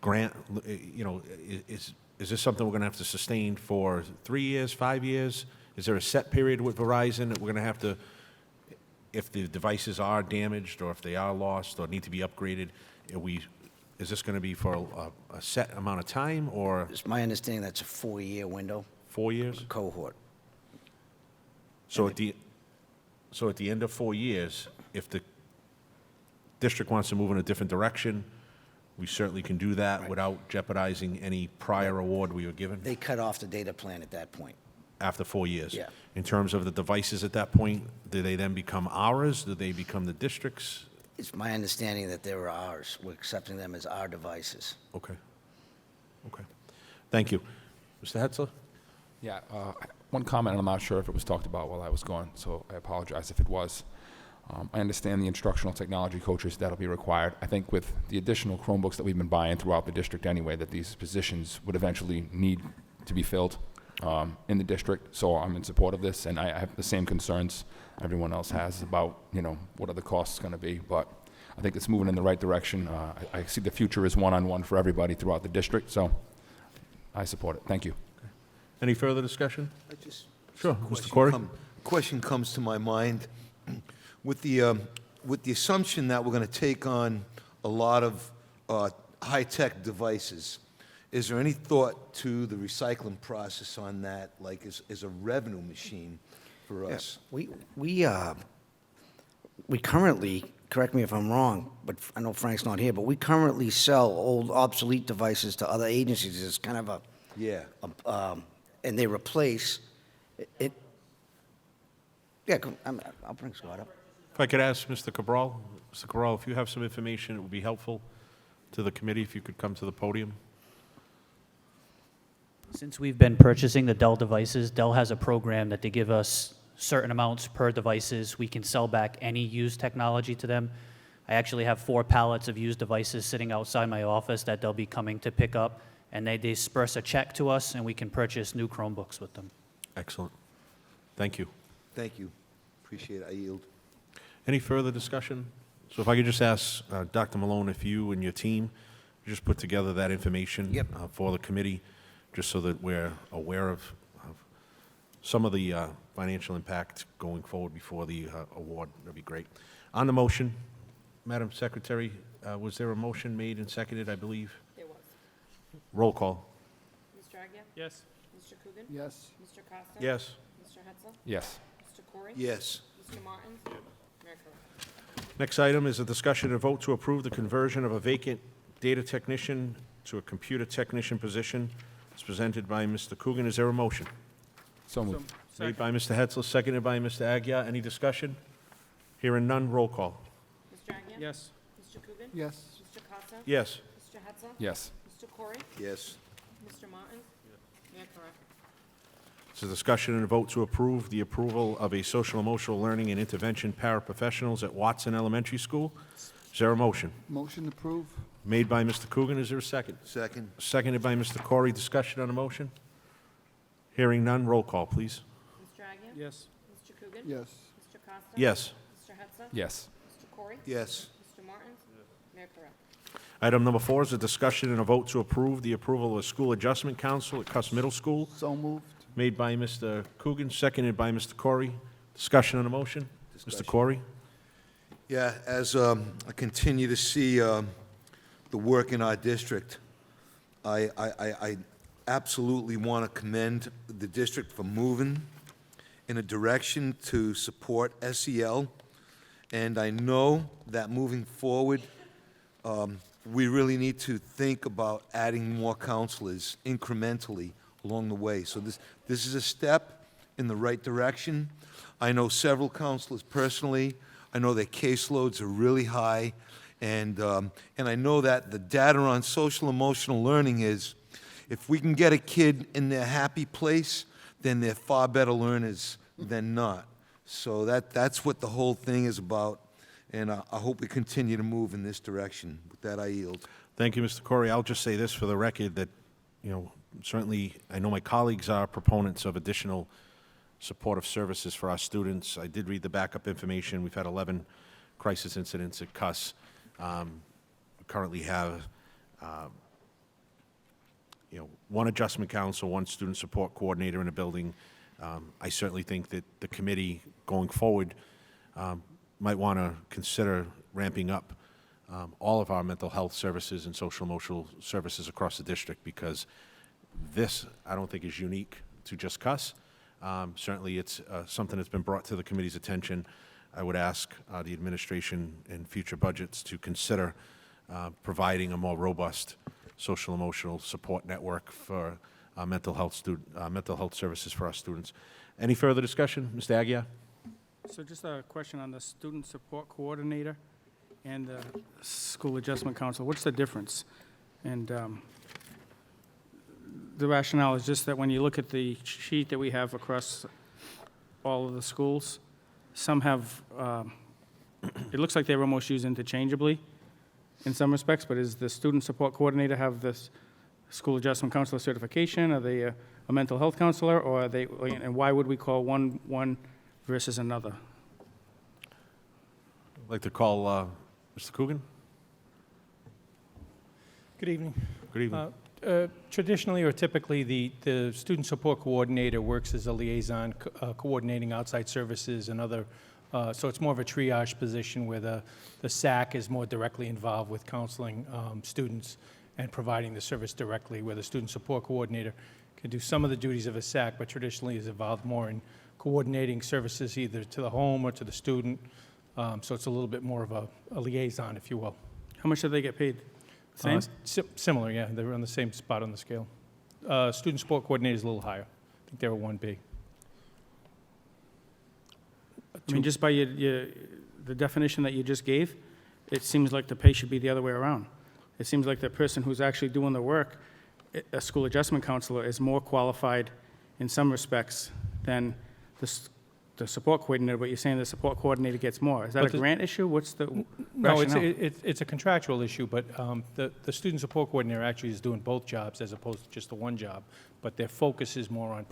grant, you know, is this something we're going to have to sustain for 3 years, 5 years? Is there a set period with Verizon that we're going to have to, if the devices are damaged or if they are lost or need to be upgraded, is this going to be for a set amount of time, or It's my understanding that's a 4-year window, 4 years? cohort. So at the end of 4 years, if the district wants to move in a different direction, we certainly can do that without jeopardizing any prior award we were given They cut off the data plan at that point. after 4 years. Yeah. In terms of the devices at that point, do they then become ours? Do they become the district's? It's my understanding that they were ours. We're accepting them as our devices. Okay. Okay. Thank you. Mr. Hetzler? Yeah, one comment, and I'm not sure if it was talked about while I was gone, so I apologize if it was. I understand the instructional technology coaches that'll be required. I think with the additional Chromebooks that we've been buying throughout the district anyway, that these positions would eventually need to be filled. in the district, so I'm in support of this, and I have the same concerns everyone else has about, what are the costs going to be, but I think it's moving in the right direction. I see the future is one-on-one for everybody throughout the district, so I support it. Thank you. Any further discussion? Sure, Mr. Question Corey? Question comes to my mind. With the assumption that we're going to take on a lot of high-tech devices, is there any thought to the recycling process on that, like as a revenue machine for us? We currently, correct me if I'm wrong, but I know Frank's not here, but we currently sell old obsolete devices to other agencies. It's kind of Yeah. and they replace it. Yeah, I'll bring Scott up. If I could ask Mr. Cabral, if you have some information, it would be helpful to the committee if you could come to the podium. Since we've been purchasing the Dell devices, Dell has a program that they give us certain amounts per devices. We can sell back any used technology to them. I actually have 4 pallets of used devices sitting outside my office that they'll be coming to pick up, and they disperse a check to us, and we can purchase new Chromebooks with them. Excellent. Thank you. Thank you. Appreciate it. I yield. Any further discussion? So if I could just ask Dr. Malone, if you and your team just put together that information for the committee, just so that we're aware of some of the financial impact going forward before the award, that'd be great. On the motion, Madam Secretary, was there a motion made and seconded, I believe? There was. Roll call. Mr. Agia? Yes. Mr. Coogan? Yes. Mr. Costa? Yes. Mr. Hetzel? Yes. Mr. Corey? Yes. Mr. Martins? Mayor Corral. Next item is a discussion and vote to approve the conversion of a vacant data technician to a computer technician position. It's presented by Mr. Coogan. Is there a motion? So moved. Made by Mr. Hetzel, seconded by Mr. Agia. Any discussion? Hearing none, roll call. Mr. Agia? Yes. Mr. Coogan? Yes. Mr. Costa? Yes. Mr. Hetzel? Yes. Mr. Corey? Yes. Mr. Martins? Mayor Corral. It's a discussion and a vote to approve the approval of a social emotional learning and intervention paraprofessionals at Watson Elementary School. Is there a motion? Motion approved. Made by Mr. Coogan. Is there a second? Second. Seconded by Mr. Corey. Discussion on the motion? Hearing none, roll call, please. Mr. Agia? Yes. Mr. Coogan? Yes. Mr. Costa? Yes. Mr. Hetzel? Yes. Mr. Corey? Yes. Mr. Martins? Mayor Corral. Item number 4 is a discussion and a vote to approve the approval of a school adjustment council at Cuss Middle School. So moved. Made by Mr. Coogan, seconded by Mr. Corey. Discussion on the motion? Mr. Corey? Yeah, as I continue to see the work in our district, I absolutely want to commend the district for moving in a direction to support SEL, and I know that moving forward, we really need to think about adding more counselors incrementally along the way. So this is a step in the right direction. I know several counselors personally. I know their caseloads are really high, and I know that the data on social emotional learning is, if we can get a kid in their happy place, then they're far better learners than not. So that's what the whole thing is about, and I hope we continue to move in this direction. With that, I yield. Thank you, Mr. Corey. I'll just say this for the record, that, certainly, I know my colleagues are proponents of additional supportive services for our students. I did read the backup information. We've had 11 crisis incidents at Cuss. We currently have, 1 adjustment council, 1 student support coordinator in a building. I certainly think that the committee, going forward, might want to consider ramping up all of our mental health services and social emotional services across the district, because this, I don't think, is unique to just Cuss. Certainly, it's something that's been brought to the committee's attention. I would ask the administration in future budgets to consider providing a more robust social emotional support network for mental health services for our students. Any further discussion, Mr. Agia? So just a question on the student support coordinator and the school adjustment council. What's the difference? And the rationale is just that when you look at the sheet that we have across all of the schools, some have, it looks like they're almost used interchangeably in some respects, but does the student support coordinator have this school adjustment counselor certification? Are they a mental health counselor, or are they, and why would we call one versus another? I'd like to call Mr. Coogan. Good evening. Good evening. Traditionally or typically, the student support coordinator works as a liaison, coordinating outside services and other, so it's more of a triage position where the SAC is more directly involved with counseling students and providing the service directly, where the student support coordinator can do some of the duties of a SAC, but traditionally is involved more in coordinating services either to the home or to the student. So it's a little bit more of a liaison, if you will. How much do they get paid? Same? Similar, yeah. They're on the same spot on the scale. Student support coordinator is a little higher. I think they're a 1B. I mean, just by the definition that you just gave, it seems like the pay should be the other way around. It seems like the person who's actually doing the work, a school adjustment counselor, is more qualified in some respects than the support coordinator, but you're saying the support coordinator gets more. Is that a grant issue? What's the No, rationale? it's a contractual issue, but the student support coordinator actually is doing both jobs as opposed to just the one job. But their focus is more on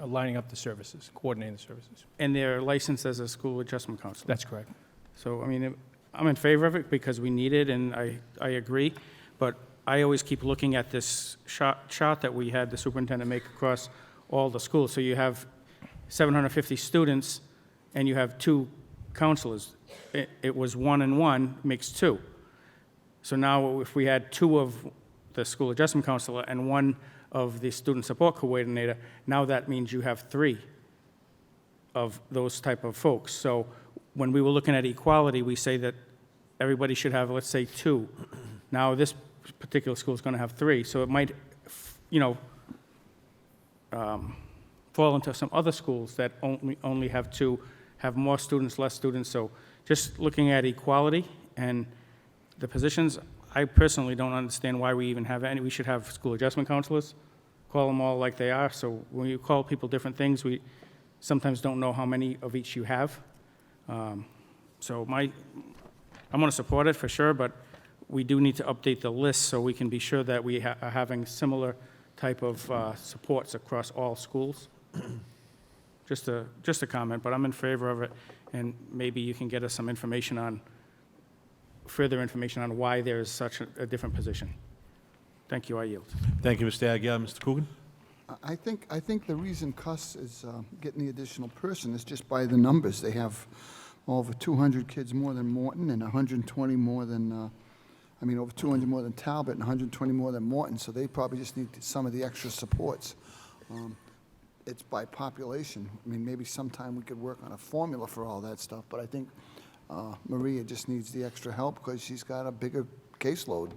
lining up the services, coordinating the services. And they're licensed as a school adjustment counselor? That's correct. So, I mean, I'm in favor of it because we need it, and I agree. But I always keep looking at this chart that we had the superintendent make across all the schools. So you have 750 students, and you have 2 counselors. It was 1 and 1 makes 2. So now if we had 2 of the school adjustment counselor and 1 of the student support coordinator, now that means you have 3 of those type of folks. So when we were looking at equality, we say that everybody should have, let's say, 2. Now this particular school is going to have 3, so it might, fall into some other schools that only have 2, have more students, less students. So just looking at equality and the positions, I personally don't understand why we even have any. We should have school adjustment counselors, call them all like they are. So when you call people different things, we sometimes don't know how many of each you have. So I'm going to support it for sure, but we do need to update the list so we can be sure that we are having similar type of supports across all schools. Just a comment, but I'm in favor of it, and maybe you can get us some information on, further information on why there is such a different position. Thank you, I yield. Thank you, Mr. Agia. Mr. Coogan? I think the reason Cuss is getting the additional person is just by the numbers. They have over 200 kids more than Morton and 120 more than, over 200 more than Talbot and 120 more than Morton, so they probably just need some of the extra supports. It's by population. I mean, maybe sometime we could work on a formula for all that stuff, but I think Maria just needs the extra help because she's got a bigger caseload.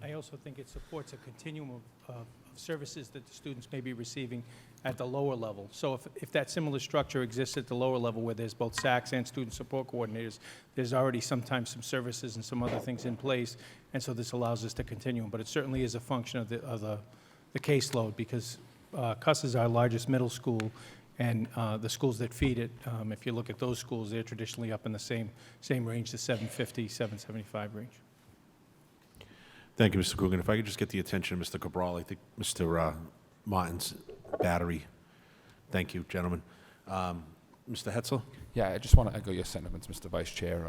I also think it supports a continuum of services that the students may be receiving at the lower level. So if that similar structure exists at the lower level where there's both SACs and student support coordinators, there's already sometimes some services and some other things in place, and so this allows us to continue. But it certainly is a function of the caseload, because Cuss is our largest middle school, and the schools that feed it, if you look at those schools, they're traditionally up in the same range, the 750, 775 range. Thank you, Mr. Coogan. If I could just get the attention of Mr. Cabral, I think Mr. Martin's battery. Thank you, gentlemen. Mr. Hetzel? Yeah, I just want to echo your sentiments, Mr. Vice Chair.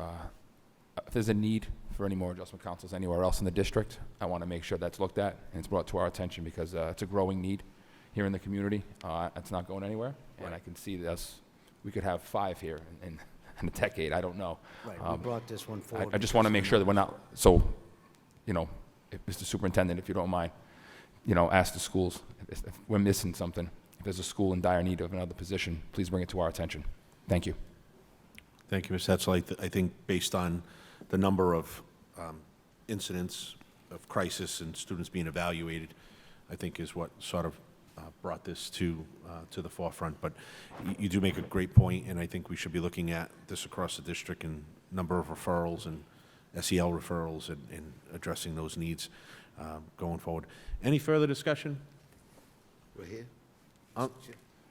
If there's a need for any more adjustment councils anywhere else in the district, I want to make sure that's looked at and it's brought to our attention, because it's a growing need here in the community. It's not going anywhere, and I can see this. We could have 5 here in a decade. I don't know. Right, we brought this one forward. I just want to make sure that we're not, so, if Mr. Superintendent, if you don't mind, ask the schools if we're missing something. If there's a school in dire need of another position, please bring it to our attention. Thank you. Thank you, Ms. Hetzel. I think based on the number of incidents of crisis and students being evaluated, I think is what sort of brought this to the forefront. But you do make a great point, and I think we should be looking at this across the district and number of referrals and SEL referrals and addressing those needs going forward. Any further discussion? Right here.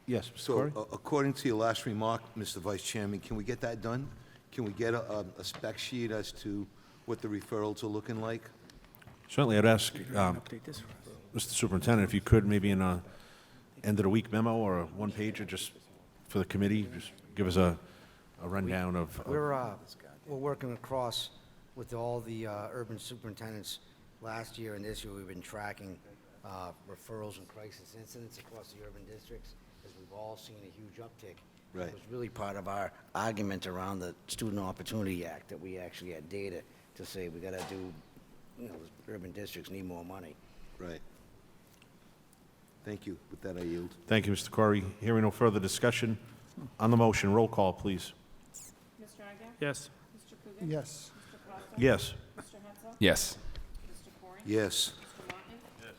Yes, Mr. So, Corey? according to your last remark, Mr. Vice Chairman, can we get that done? Can we get a spec sheet as to what the referrals are looking like? Certainly, I'd ask Mr. Superintendent if you could, maybe in a end-of-the-week memo or a one-pager, just for the committee, just give us a rundown of... We're working across with all the urban superintendents. Last year and this year, we've been tracking referrals and crisis incidents across the urban districts, as we've all seen a huge uptick. Right. It was really part of our argument around the Student Opportunity Act, that we actually had data to say we gotta do, urban districts need more money. Right. Thank you. With that, I yield. Thank you, Mr. Corey. Hearing no further discussion on the motion, roll call, please. Mr. Agia? Yes. Mr. Coogan? Yes. Mr. Costa? Yes. Mr. Hetzel? Yes. Mr. Corey? Yes. Mr. Martin? Yes.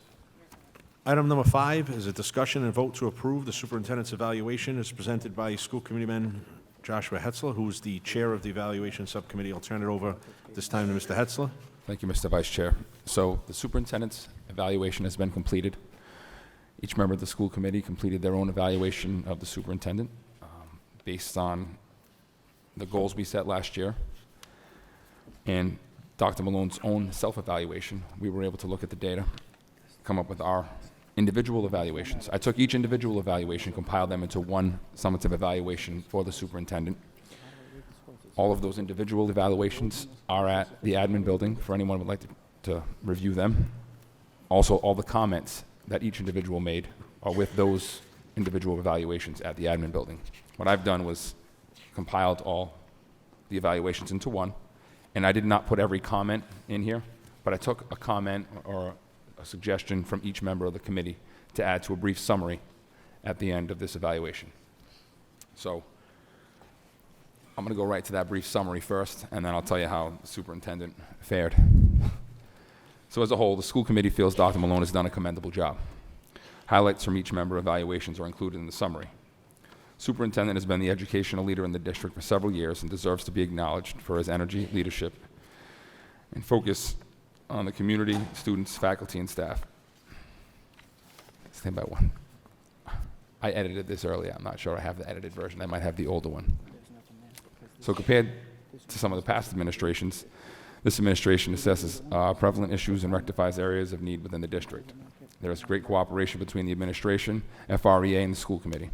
Item number 5 is a discussion and vote to approve the superintendent's evaluation as presented by School Committeeman Joshua Hetzler, who is the chair of the evaluation subcommittee. I'll turn it over this time to Mr. Hetzler. Thank you, Mr. Vice Chair. So the superintendent's evaluation has been completed. Each member of the school committee completed their own evaluation of the superintendent based on the goals we set last year. And Dr. Malone's own self-evaluation, we were able to look at the data, come up with our individual evaluations. I took each individual evaluation, compiled them into one summative evaluation for the superintendent. All of those individual evaluations are at the admin building for anyone who would like to review them. Also, all the comments that each individual made are with those individual evaluations at the admin building. What I've done was compiled all the evaluations into one, and I did not put every comment in here, but I took a comment or a suggestion from each member of the committee to add to a brief summary at the end of this evaluation. So I'm going to go right to that brief summary first, and then I'll tell you how the superintendent fared. So as a whole, the school committee feels Dr. Malone has done a commendable job. Highlights from each member evaluations are included in the summary. Superintendent has been the educational leader in the district for several years and deserves to be acknowledged for his energy, leadership, and focus on the community, students, faculty, and staff. Stand by one. I edited this earlier. I'm not sure I have the edited version. I might have the older one. So compared to some of the past administrations, this administration assesses prevalent issues and rectifies areas of need within the district. There is great cooperation between the administration, FREA, and the school committee.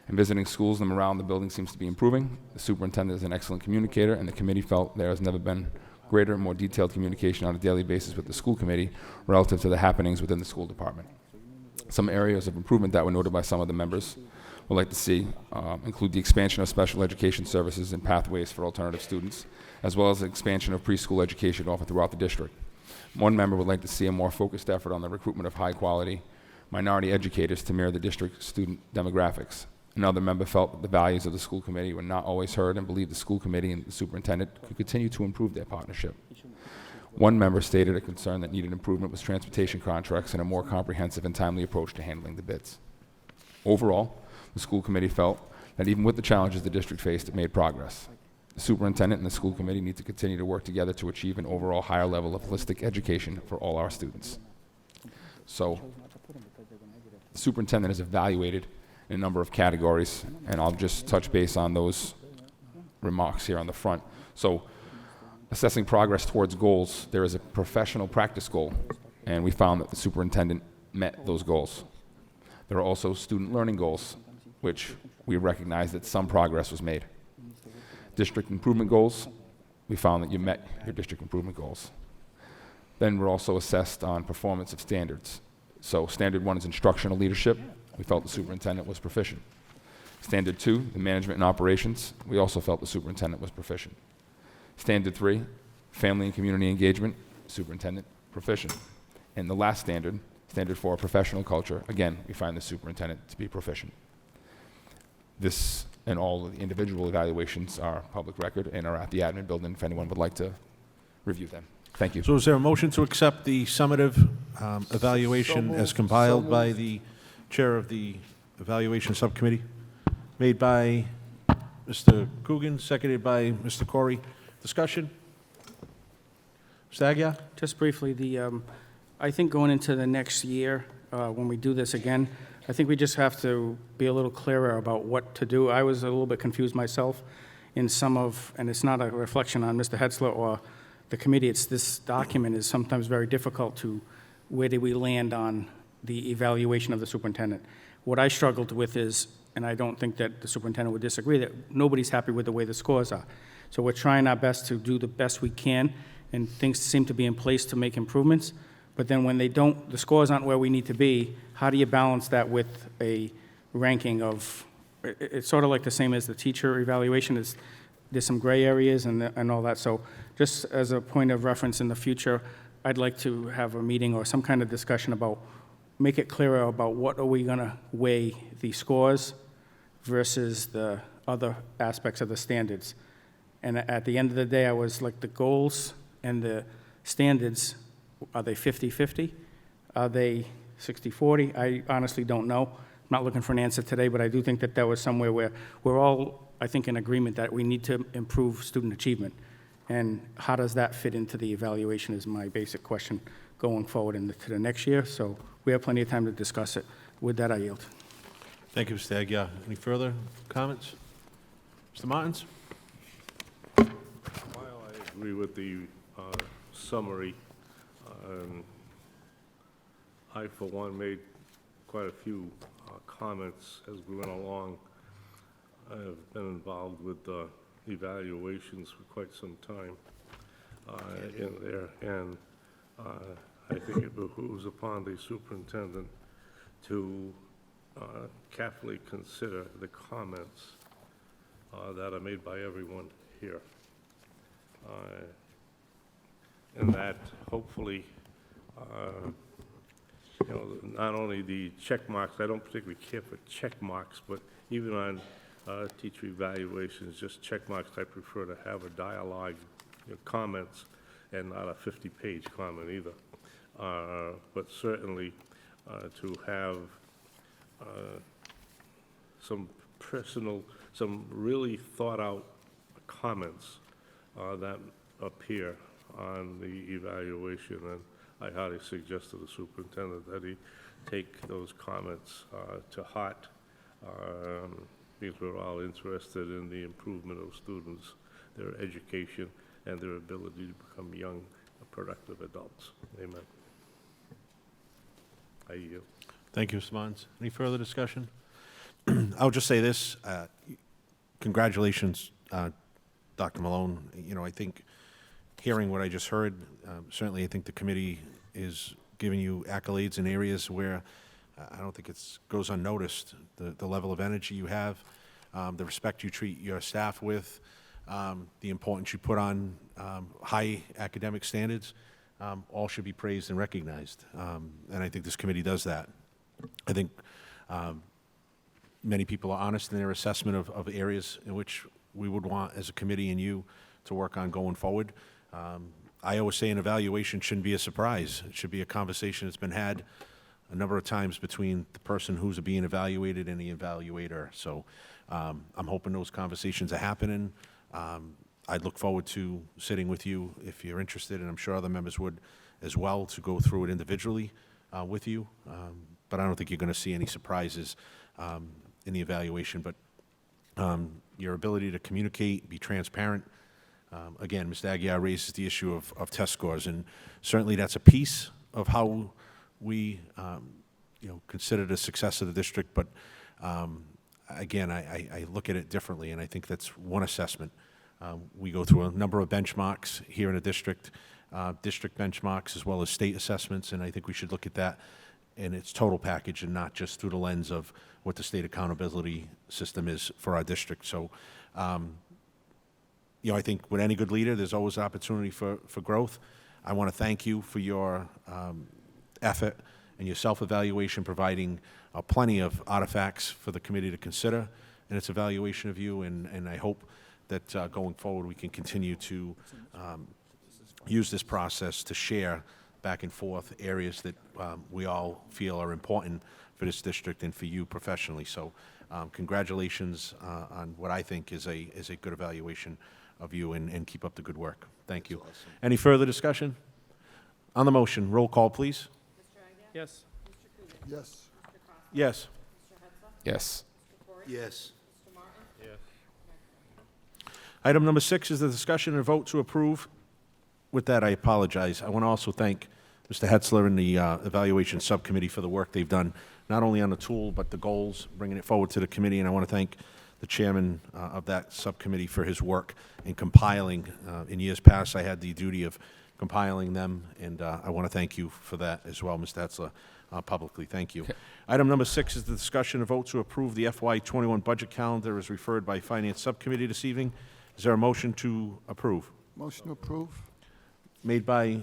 In visiting schools, the morale in the building seems to be improving. The superintendent is an excellent communicator, and the committee felt there has never been greater and more detailed communication on a daily basis with the school committee relative to the happenings within the school department. Some areas of improvement that were noted by some of the members would like to see include the expansion of special education services and pathways for alternative students, as well as the expansion of preschool education offered throughout the district. One member would like to see a more focused effort on the recruitment of high-quality minority educators to mirror the district's student demographics. Another member felt that the values of the school committee were not always heard and believed the school committee and the superintendent could continue to improve their partnership. One member stated a concern that needed improvement was transportation contracts and a more comprehensive and timely approach to handling the bids. Overall, the school committee felt that even with the challenges the district faced, it made progress. The superintendent and the school committee need to continue to work together to achieve an overall higher level of holistic education for all our students. So, the superintendent is evaluated in a number of categories, and I'll just touch base on those remarks here on the front. So, assessing progress towards goals, there is a professional practice goal, and we found that the superintendent met those goals. There are also student learning goals, which we recognize that some progress was made. District improvement goals, we found that you met your district improvement goals. Then we're also assessed on performance of standards. So standard 1 is instructional leadership. We felt the superintendent was proficient. Standard 2, the management and operations, we also felt the superintendent was proficient. Standard 3, family and community engagement, superintendent proficient. And the last standard, standard 4, professional culture, again, we find the superintendent to be proficient. This and all of the individual evaluations are public record and are at the admin building if anyone would like to review them. Thank you. So is there a motion to accept the summative evaluation as compiled by the chair of the evaluation subcommittee? Made by Mr. Coogan, seconded by Mr. Corey. Discussion? Mr. Agia? Just briefly, I think going into the next year, when we do this again, I think we just have to be a little clearer about what to do. I was a little bit confused myself in some of, and it's not a reflection on Mr. Hetzler or the committee, this document is sometimes very difficult to, where do we land on the evaluation of the superintendent? What I struggled with is, and I don't think that the superintendent would disagree, that nobody's happy with the way the scores are. So we're trying our best to do the best we can, and things seem to be in place to make improvements. But then when they don't, the scores aren't where we need to be, how do you balance that with a ranking of, it's sort of like the same as the teacher evaluation, is there's some gray areas and all that. So just as a point of reference in the future, I'd like to have a meeting or some kind of discussion about, make it clearer about what are we gonna weigh the scores versus the other aspects of the standards. And at the end of the day, I was like, the goals and the standards, are they 50-50? Are they 60-40? I honestly don't know. I'm not looking for an answer today, but I do think that that was somewhere where we're all, I think, in agreement that we need to improve student achievement. And how does that fit into the evaluation is my basic question going forward into the next year. So we have plenty of time to discuss it. With that, I yield. Thank you, Mr. Agia. Any further comments? Mr. Martins? While I agree with the summary, I, for one, made quite a few comments as we went along. I have been involved with evaluations for quite some time in there, and I think it behooves upon the superintendent to carefully consider the comments that are made by everyone here. And that hopefully, you know, not only the check marks, I don't particularly care for check marks, but even on teacher evaluations, just check marks, I prefer to have a dialogue, comments, and not a 50-page comment either. But certainly to have some personal, some really thought-out comments that appear on the evaluation, and I highly suggest to the superintendent that he take those comments to heart, because we're all interested in the improvement of students, their education, and their ability to become young, productive adults. Amen. I yield. Thank you, Mr. Martins. Any further discussion? I'll just say this. Congratulations, Dr. Malone. You know, I think hearing what I just heard, certainly I think the committee is giving you accolades in areas where I don't think it goes unnoticed. The level of energy you have, the respect you treat your staff with, the importance you put on high academic standards, all should be praised and recognized. And I think this committee does that. I think many people are honest in their assessment of areas in which we would want as a committee and you to work on going forward. I always say an evaluation shouldn't be a surprise. It should be a conversation that's been had a number of times between the person who's being evaluated and the evaluator. So I'm hoping those conversations are happening. I'd look forward to sitting with you if you're interested, and I'm sure other members would as well, to go through it individually with you. But I don't think you're going to see any surprises in the evaluation. But your ability to communicate, be transparent. Again, Mr. Agia raises the issue of test scores, and certainly that's a piece of how we consider the success of the district. But again, I look at it differently, and I think that's one assessment. We go through a number of benchmarks here in the district, district benchmarks as well as state assessments, and I think we should look at that in its total package and not just through the lens of what the state accountability system is for our district. So, I think with any good leader, there's always opportunity for growth. I want to thank you for your effort and your self-evaluation, providing plenty of artifacts for the committee to consider in its evaluation of you, and I hope that going forward we can continue to use this process to share back and forth areas that we all feel are important for this district and for you professionally. So congratulations on what I think is a good evaluation of you, and keep up the good work. Thank you. Awesome. Any further discussion? On the motion, roll call, please. Yes. Yes. Yes. Yes. Yes. Item number 6 is the discussion and vote to approve with that, I apologize. I want to also thank Mr. Hetzler and the Evaluation Subcommittee for the work they've done, not only on the tool, but the goals, bringing it forward to the committee. And I want to thank the chairman of that subcommittee for his work in compiling. In years past, I had the duty of compiling them, and I want to thank you for that as well, Mr. Hetzler, publicly. Thank you. Okay. Item number 6 is the discussion and vote to approve the FY21 budget calendar as referred by Finance Subcommittee this evening. Is there a motion to approve? Motion to approve? Made by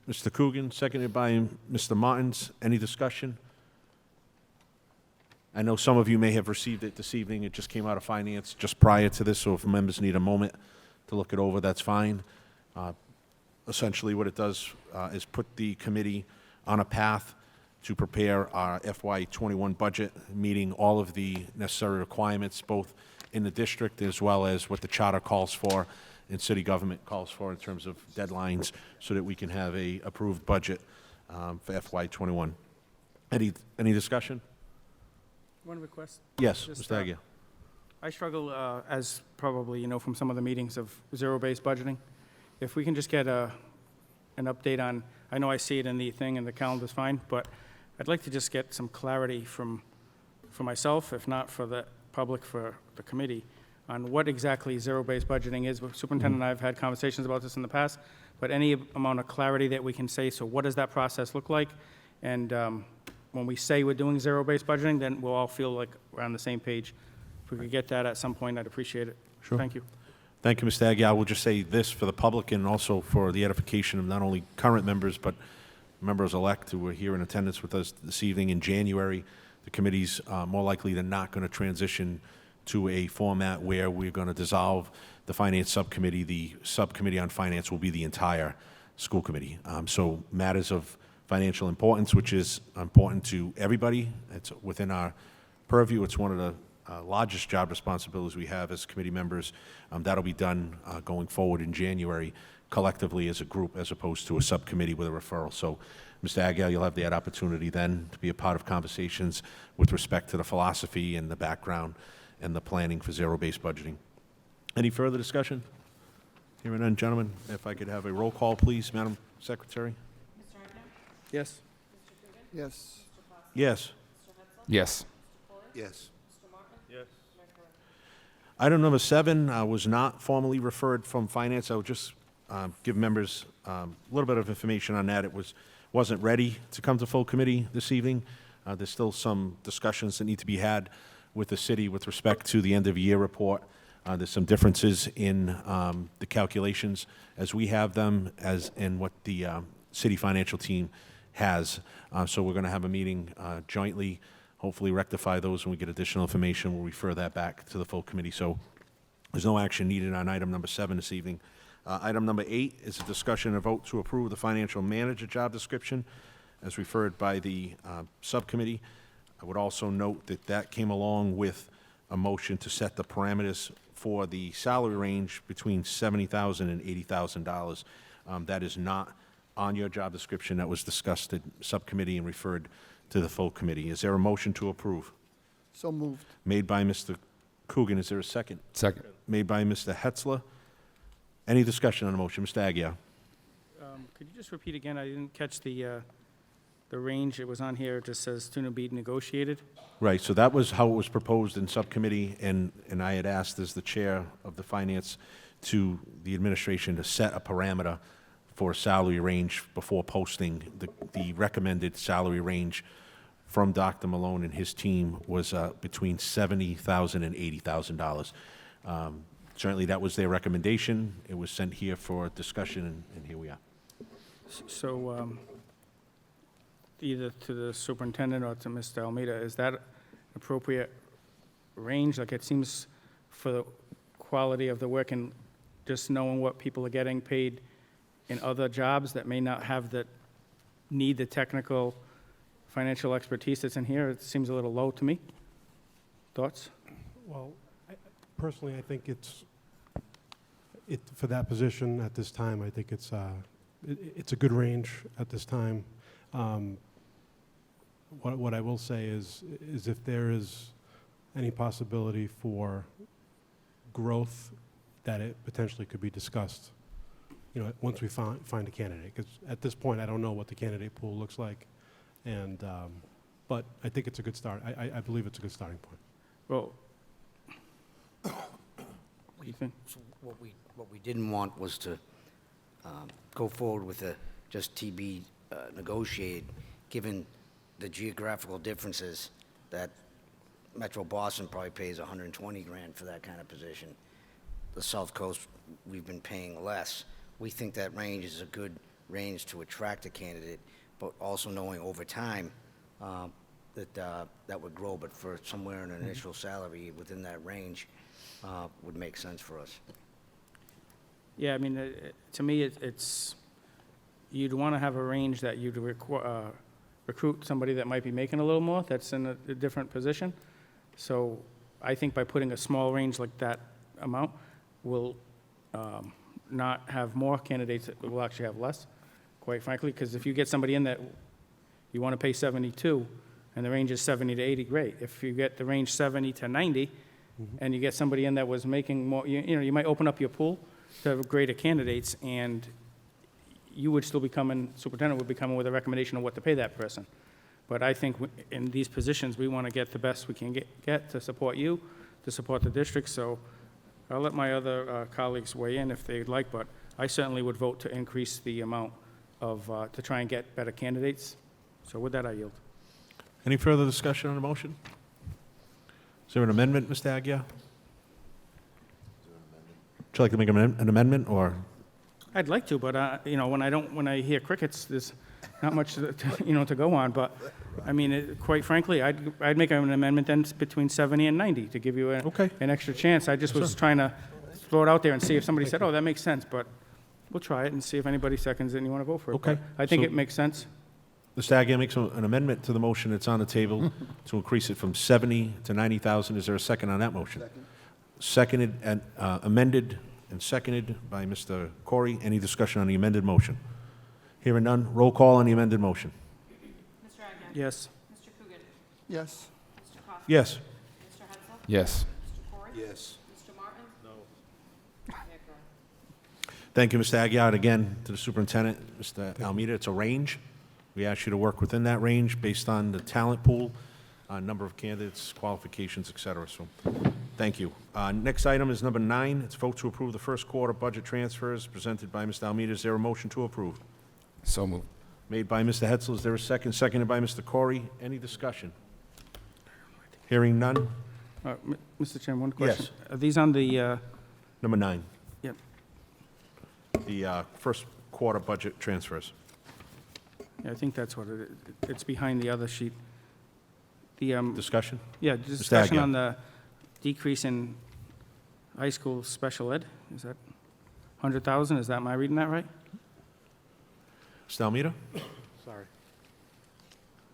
Mr. Coogan, seconded by Mr. Martins. Any discussion? I know some of you may have received it this evening. It just came out of Finance just prior to this, so if members need a moment to look it over, that's fine. Essentially, what it does is put the committee on a path to prepare our FY21 budget, meeting all of the necessary requirements, both in the district as well as what the charter calls for and city government calls for in terms of deadlines, so that we can have a approved budget for FY21. Any discussion? One request? Yes, Just, Mr. Agia. I struggle, as probably you know from some of the meetings, of zero-based budgeting. If we can just get an update on, I know I see it in the thing and the calendar's fine, but I'd like to just get some clarity for myself, if not for the public, for the committee, on what exactly zero-based budgeting is. Superintendent and I have had conversations about this in the past, but any amount of clarity that we can say, so what does that process look like? And when we say we're doing zero-based budgeting, then we'll all feel like we're on the same page. If we could get that at some point, I'd appreciate it. Sure. Thank you. Thank you, Mr. Agia. I will just say this for the public and also for the edification of not only current members, but members-elect who are here in attendance with us this evening. In January, the committee's more likely than not going to transition to a format where we're going to dissolve the Finance Subcommittee. The Subcommittee on Finance will be the entire school committee. So matters of financial importance, which is important to everybody, it's within our purview. It's one of the largest job responsibilities we have as committee members. That'll be done going forward in January collectively as a group, as opposed to a subcommittee with a referral. So, Mr. Agia, you'll have that opportunity then to be a part of conversations with respect to the philosophy and the background and the planning for zero-based budgeting. Any further discussion? Hearing none, gentlemen, if I could have a roll call, please, Madam Secretary. Yes. Yes. Yes. Yes. Yes. Item number 7 was not formally referred from Finance. I will just give members a little bit of information on that. It wasn't ready to come to full committee this evening. There's still some discussions that need to be had with the city with respect to the end-of-year report. There's some differences in the calculations as we have them, as in what the city financial team has. So we're going to have a meeting jointly, hopefully rectify those when we get additional information. We'll refer that back to the full committee. So there's no action needed on item number 7 this evening. Item number 8 is a discussion and vote to approve the financial manager job description as referred by the subcommittee. I would also note that that came along with a motion to set the parameters for the salary range between $70,000 and $80,000. That is not on your job description. That was discussed at subcommittee and referred to the full committee. Is there a motion to approve? So moved. Made by Mr. Coogan. Is there a second? Second. Made by Mr. Hetzler. Any discussion on the motion? Mr. Agia. Could you just repeat again? I didn't catch the range. It was on here. It just says to be negotiated. Right, so that was how it was proposed in subcommittee, and I had asked as the chair of the finance to the administration to set a parameter for a salary range before posting. The recommended salary range from Dr. Malone and his team was between $70,000 and $80,000. Certainly, that was their recommendation. It was sent here for discussion, and here we are. So either to the superintendent or to Mr. Almeida, is that an appropriate range? Like, it seems for the quality of the work and just knowing what people are getting paid in other jobs that may not have need the technical financial expertise that's in here, it seems a little low to me. Thoughts? Well, personally, I think for that position at this time, I think it's a good range at this time. What I will say is if there is any possibility for growth, that it potentially could be discussed you know, once we find a candidate. Because at this point, I don't know what the candidate pool looks like. And, but I think it's a good start. I believe it's a good starting point. Well, what do you think? So what we didn't want was to go forward with a just TB negotiated, given the geographical differences that Metro Boston probably pays 120 grand for that kind of position. The South Coast, we've been paying less. We think that range is a good range to attract a candidate, but also knowing over time that would grow, but for somewhere in an initial salary within that range would make sense for us. Yeah, I mean, to me, it's, you'd want to have a range that you'd recruit somebody that might be making a little more, that's in a different position. So I think by putting a small range like that amount, we'll not have more candidates, we'll actually have less, quite frankly, because if you get somebody in that you want to pay 72, and the range is 70 to 80, great. If you get the range 70 to 90, and you get somebody in that was making more, you know, you might open up your pool to greater candidates, and you would still be coming, superintendent would be coming with a recommendation of what to pay that person. But I think in these positions, we want to get the best we can get to support you, to support the district, so I'll let my other colleagues weigh in if they'd like, but I certainly would vote to increase the amount of, to try and get better candidates. So with that, I yield. Any further discussion on the motion? Is there an amendment, Mr. Agia? Would you like to make an amendment, or? I'd like to, but, you know, when I hear crickets, there's not much, to go on, but, I mean, quite frankly, I'd make an amendment then between 70 and 90 to give you an extra chance. I just was trying to throw it out there and see if somebody said, oh, that makes sense, but we'll try it and see if anybody seconds it and you want to vote for it. Okay. But I think So- it makes sense. Mr. Agia makes an amendment to the motion that's on the table to increase it from 70 to 90,000. Is there a second on that motion? Seconded and amended and seconded by Mr. Corey. Any discussion on the amended motion? Hearing none, roll call on the amended motion. Mr. Agia? Yes. Mr. Coogan? Yes. Mr. Costa? Yes. Mr. Hudson? Yes. Mr. Corey? Yes. Mr. Martin? No. Mayor Gurley? Thank you, Mr. Agia. And again, to the superintendent, Mr. Almeida, it's a range. We ask you to work within that range based on the talent pool, number of candidates, qualifications, et cetera. So, thank you. Next item is number 9. It's vote to approve the first quarter budget transfers presented by Mr. Almeida. Is there a motion to approve? So moved. Made by Mr. Hetzel. Is there a second? Seconded by Mr. Corey. Any discussion? Hearing none. Mr. Chairman, one question. Yes. Are these on the, Number 9, yep, the first quarter budget transfers. yeah, I think that's what it's behind the other sheet. The, Discussion? yeah, Mr. discussion Agia. on the decrease in high school special ed, is that 100,000? Is that, am I reading that right? Mr. Almeida? Sorry.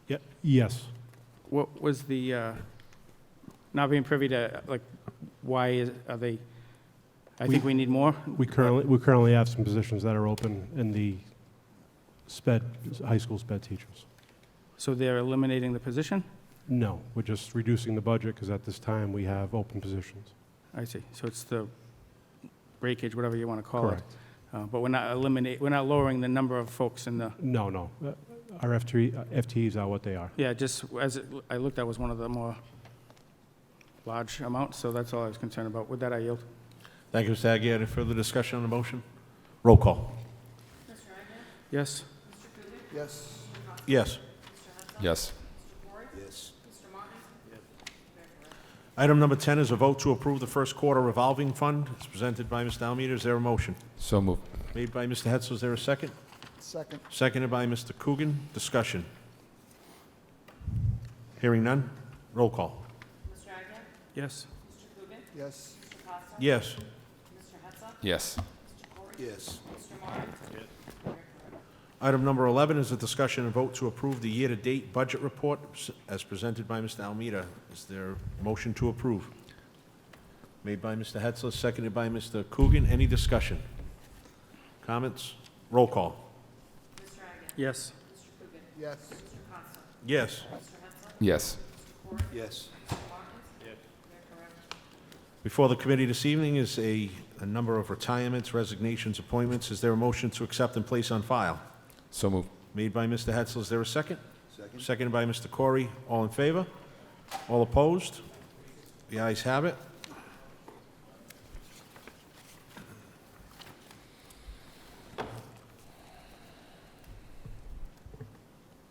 Yeah, yes. What was the, not being privy to, like, why are they, I think we need more? We currently have some positions that are open in the high school sped teachers. So they're eliminating the position? No, we're just reducing the budget because at this time we have open positions. I see. So it's the breakage, whatever you want to call Correct. it. But we're not lowering the number of folks in the, No. Our FTEs are what they are. yeah, just as I looked, that was one of the more large amounts, so that's all I was concerned about. With that, I yield. Thank you, Mr. Agia. Any further discussion on the motion? Roll call. Mr. Agia? Yes? Mr. Coogan? Yes. Yes. Mr. Hudson? Yes. Mr. Corey? Yes. Mr. Martin? Mayor Gurley? Item number 10 is a vote to approve the first quarter revolving fund. It's presented by Mr. Almeida. Is there a motion? So moved. Made by Mr. Hetzel. Is there a second? Second. Seconded by Mr. Coogan. Discussion. Hearing none. Roll call. Mr. Agia? Yes? Mr. Coogan? Yes. Mr. Costa? Yes. Mr. Hudson? Yes. Mr. Corey? Yes. Mr. Martin? Mayor Gurley? Item number 11 is a discussion and vote to approve the year-to-date budget report as presented by Mr. Almeida. Is there a motion to approve? Made by Mr. Hetzler, seconded by Mr. Coogan. Any discussion? Comments? Roll call. Mr. Agia? Yes? Mr. Coogan? Yes. Mr. Costa? Yes. Mr. Hudson? Yes. Mr. Corey? Yes. Mr. Martin? Mayor Gurley? Before the committee this evening is a number of retirements, resignations, appointments. Is there a motion to accept and place on file? So moved. Made by Mr. Hetzel. Is there a second? Second. Seconded by Mr. Corey. All in favor? All opposed? The ayes have it.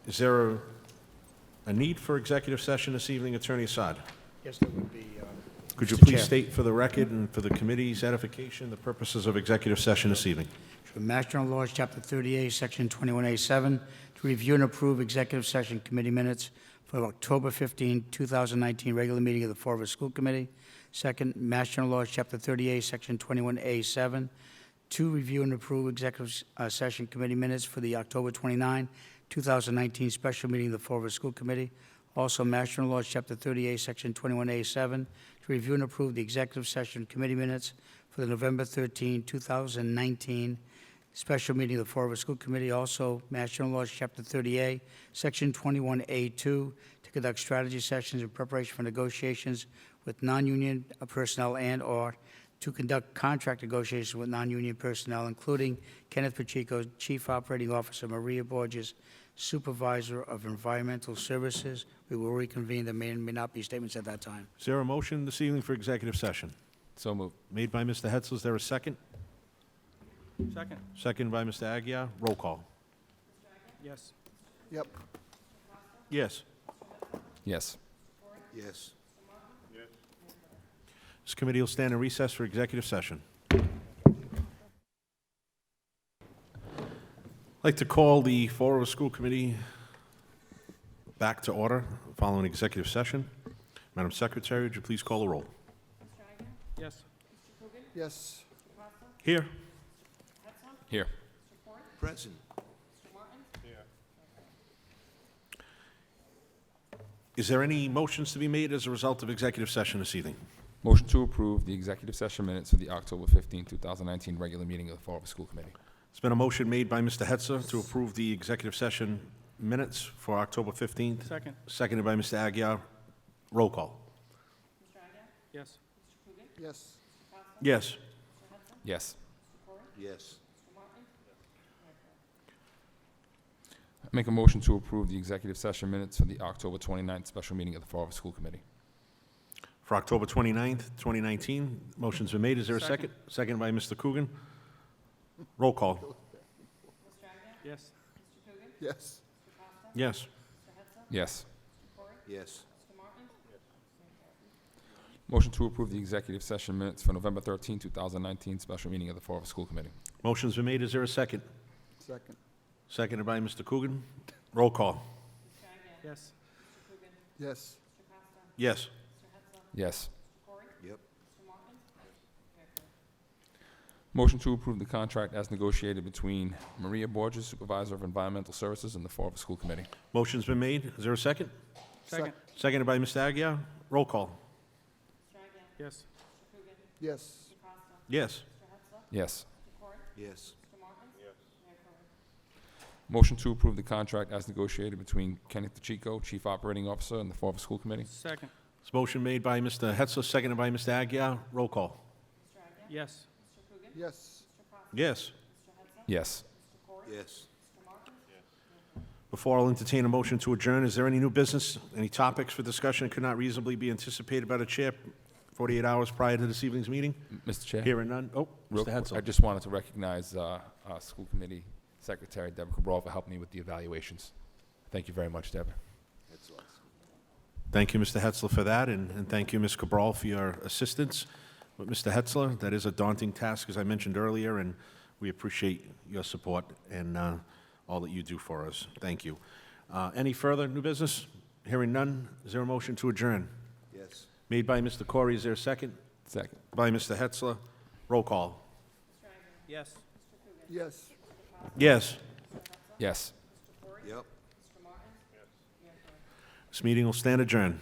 Is there a need for executive session this evening, Attorney Assad? Yes, there would be. Could you Mr. please Chair. state for the record and for the committee's edification the purposes of executive session this evening? From Mass General Laws, Chapter 38, Section 21A7, to review and approve executive session committee minutes for October 15, 2019, regular meeting of the Fall River School Committee. Second, Mass General Laws, Chapter 38, Section 21A7, to review and approve executive session committee minutes for the October 29, 2019 special meeting of the Fall River School Committee. Also, Mass General Laws, Chapter 38, Section 21A7, to review and approve the executive session committee minutes for the November 13, 2019 special meeting of the Fall River School Committee. Also, Mass General Laws, Chapter 30A, Section 21A2, to conduct strategy sessions in preparation for negotiations with non-union personnel and/or to conduct contract negotiations with non-union personnel, including Kenneth Pacheco, Chief Operating Officer, Maria Borges, Supervisor of Environmental Services. We will reconvene. There may and may not be statements at that time. Is there a motion this evening for executive session? So moved. Made by Mr. Hetzel. Is there a second? Second. Second by Mr. Agia. Roll call. Yes. Yep. Yes. Yes. Yes. This committee will stand in recess for executive session. I'd like to call the Fall River School Committee back to order following executive session. Madam Secretary, would you please call the roll? Yes. Yes. Here. Here. Present. Is there any motions to be made as a result of executive session this evening? Motion to approve the executive session minutes for the October 15, 2019 regular meeting of the Fall River School Committee. It's been a motion made by Mr. Hetzer to approve the executive session minutes for October 15th. Second. Seconded by Mr. Aguirre. Roll call. Yes. Yes. Yes. Yes. Yes. Make a motion to approve the executive session minutes for the October 29th special meeting of the Fall River School Committee. For October 29th, 2019, motion's been made. Is there a second? Second by Mr. Coogan. Roll call. Yes. Yes. Yes. Yes. Yes. Motion to approve the executive session minutes for November 13, 2019 special meeting of the Fall River School Committee. Motion's been made. Is there a second? Second. Seconded by Mr. Coogan. Roll call. Yes. Yes. Yes. Yes. Yep. Motion to approve the contract as negotiated between Maria Borges, Supervisor of Environmental Services, and the Fall River School Committee. Motion's been made. Is there a second? Second. Seconded by Mr. Aguirre. Roll call. Yes. Yes. Yes. Yes. Yes. Motion to approve the contract as negotiated between Kenneth Pacheco, Chief Operating Officer, and the Fall River School Committee. Second. It's motion made by Mr. Hetzer, seconded by Mr. Aguirre. Roll call. Yes. Yes. Yes. Yes. Yes. Before I'll entertain a motion to adjourn, is there any new business, any topics for discussion that could not reasonably be anticipated by the chair 48 hours prior to this evening's meeting? Mr. Chair? Hearing none. Oh, Real Mr. quick, Hetzel. I just wanted to recognize our School Committee Secretary, Deborah Cabral, for helping me with the evaluations. Thank you very much, Deborah. That's awesome. Thank you, Mr. Hetzler, for that, and thank you, Ms. Cabral, for your assistance. But Mr. Hetzler, that is a daunting task, as I mentioned earlier, and we appreciate your support and all that you do for us. Thank you. Any further new business? Hearing none, is there a motion to adjourn? Yes. Made by Mr. Corey, is there a second? Second. By Mr. Hetzler. Roll call. Yes. Yes. Yes. Yes. Yep. This meeting will stand adjourned.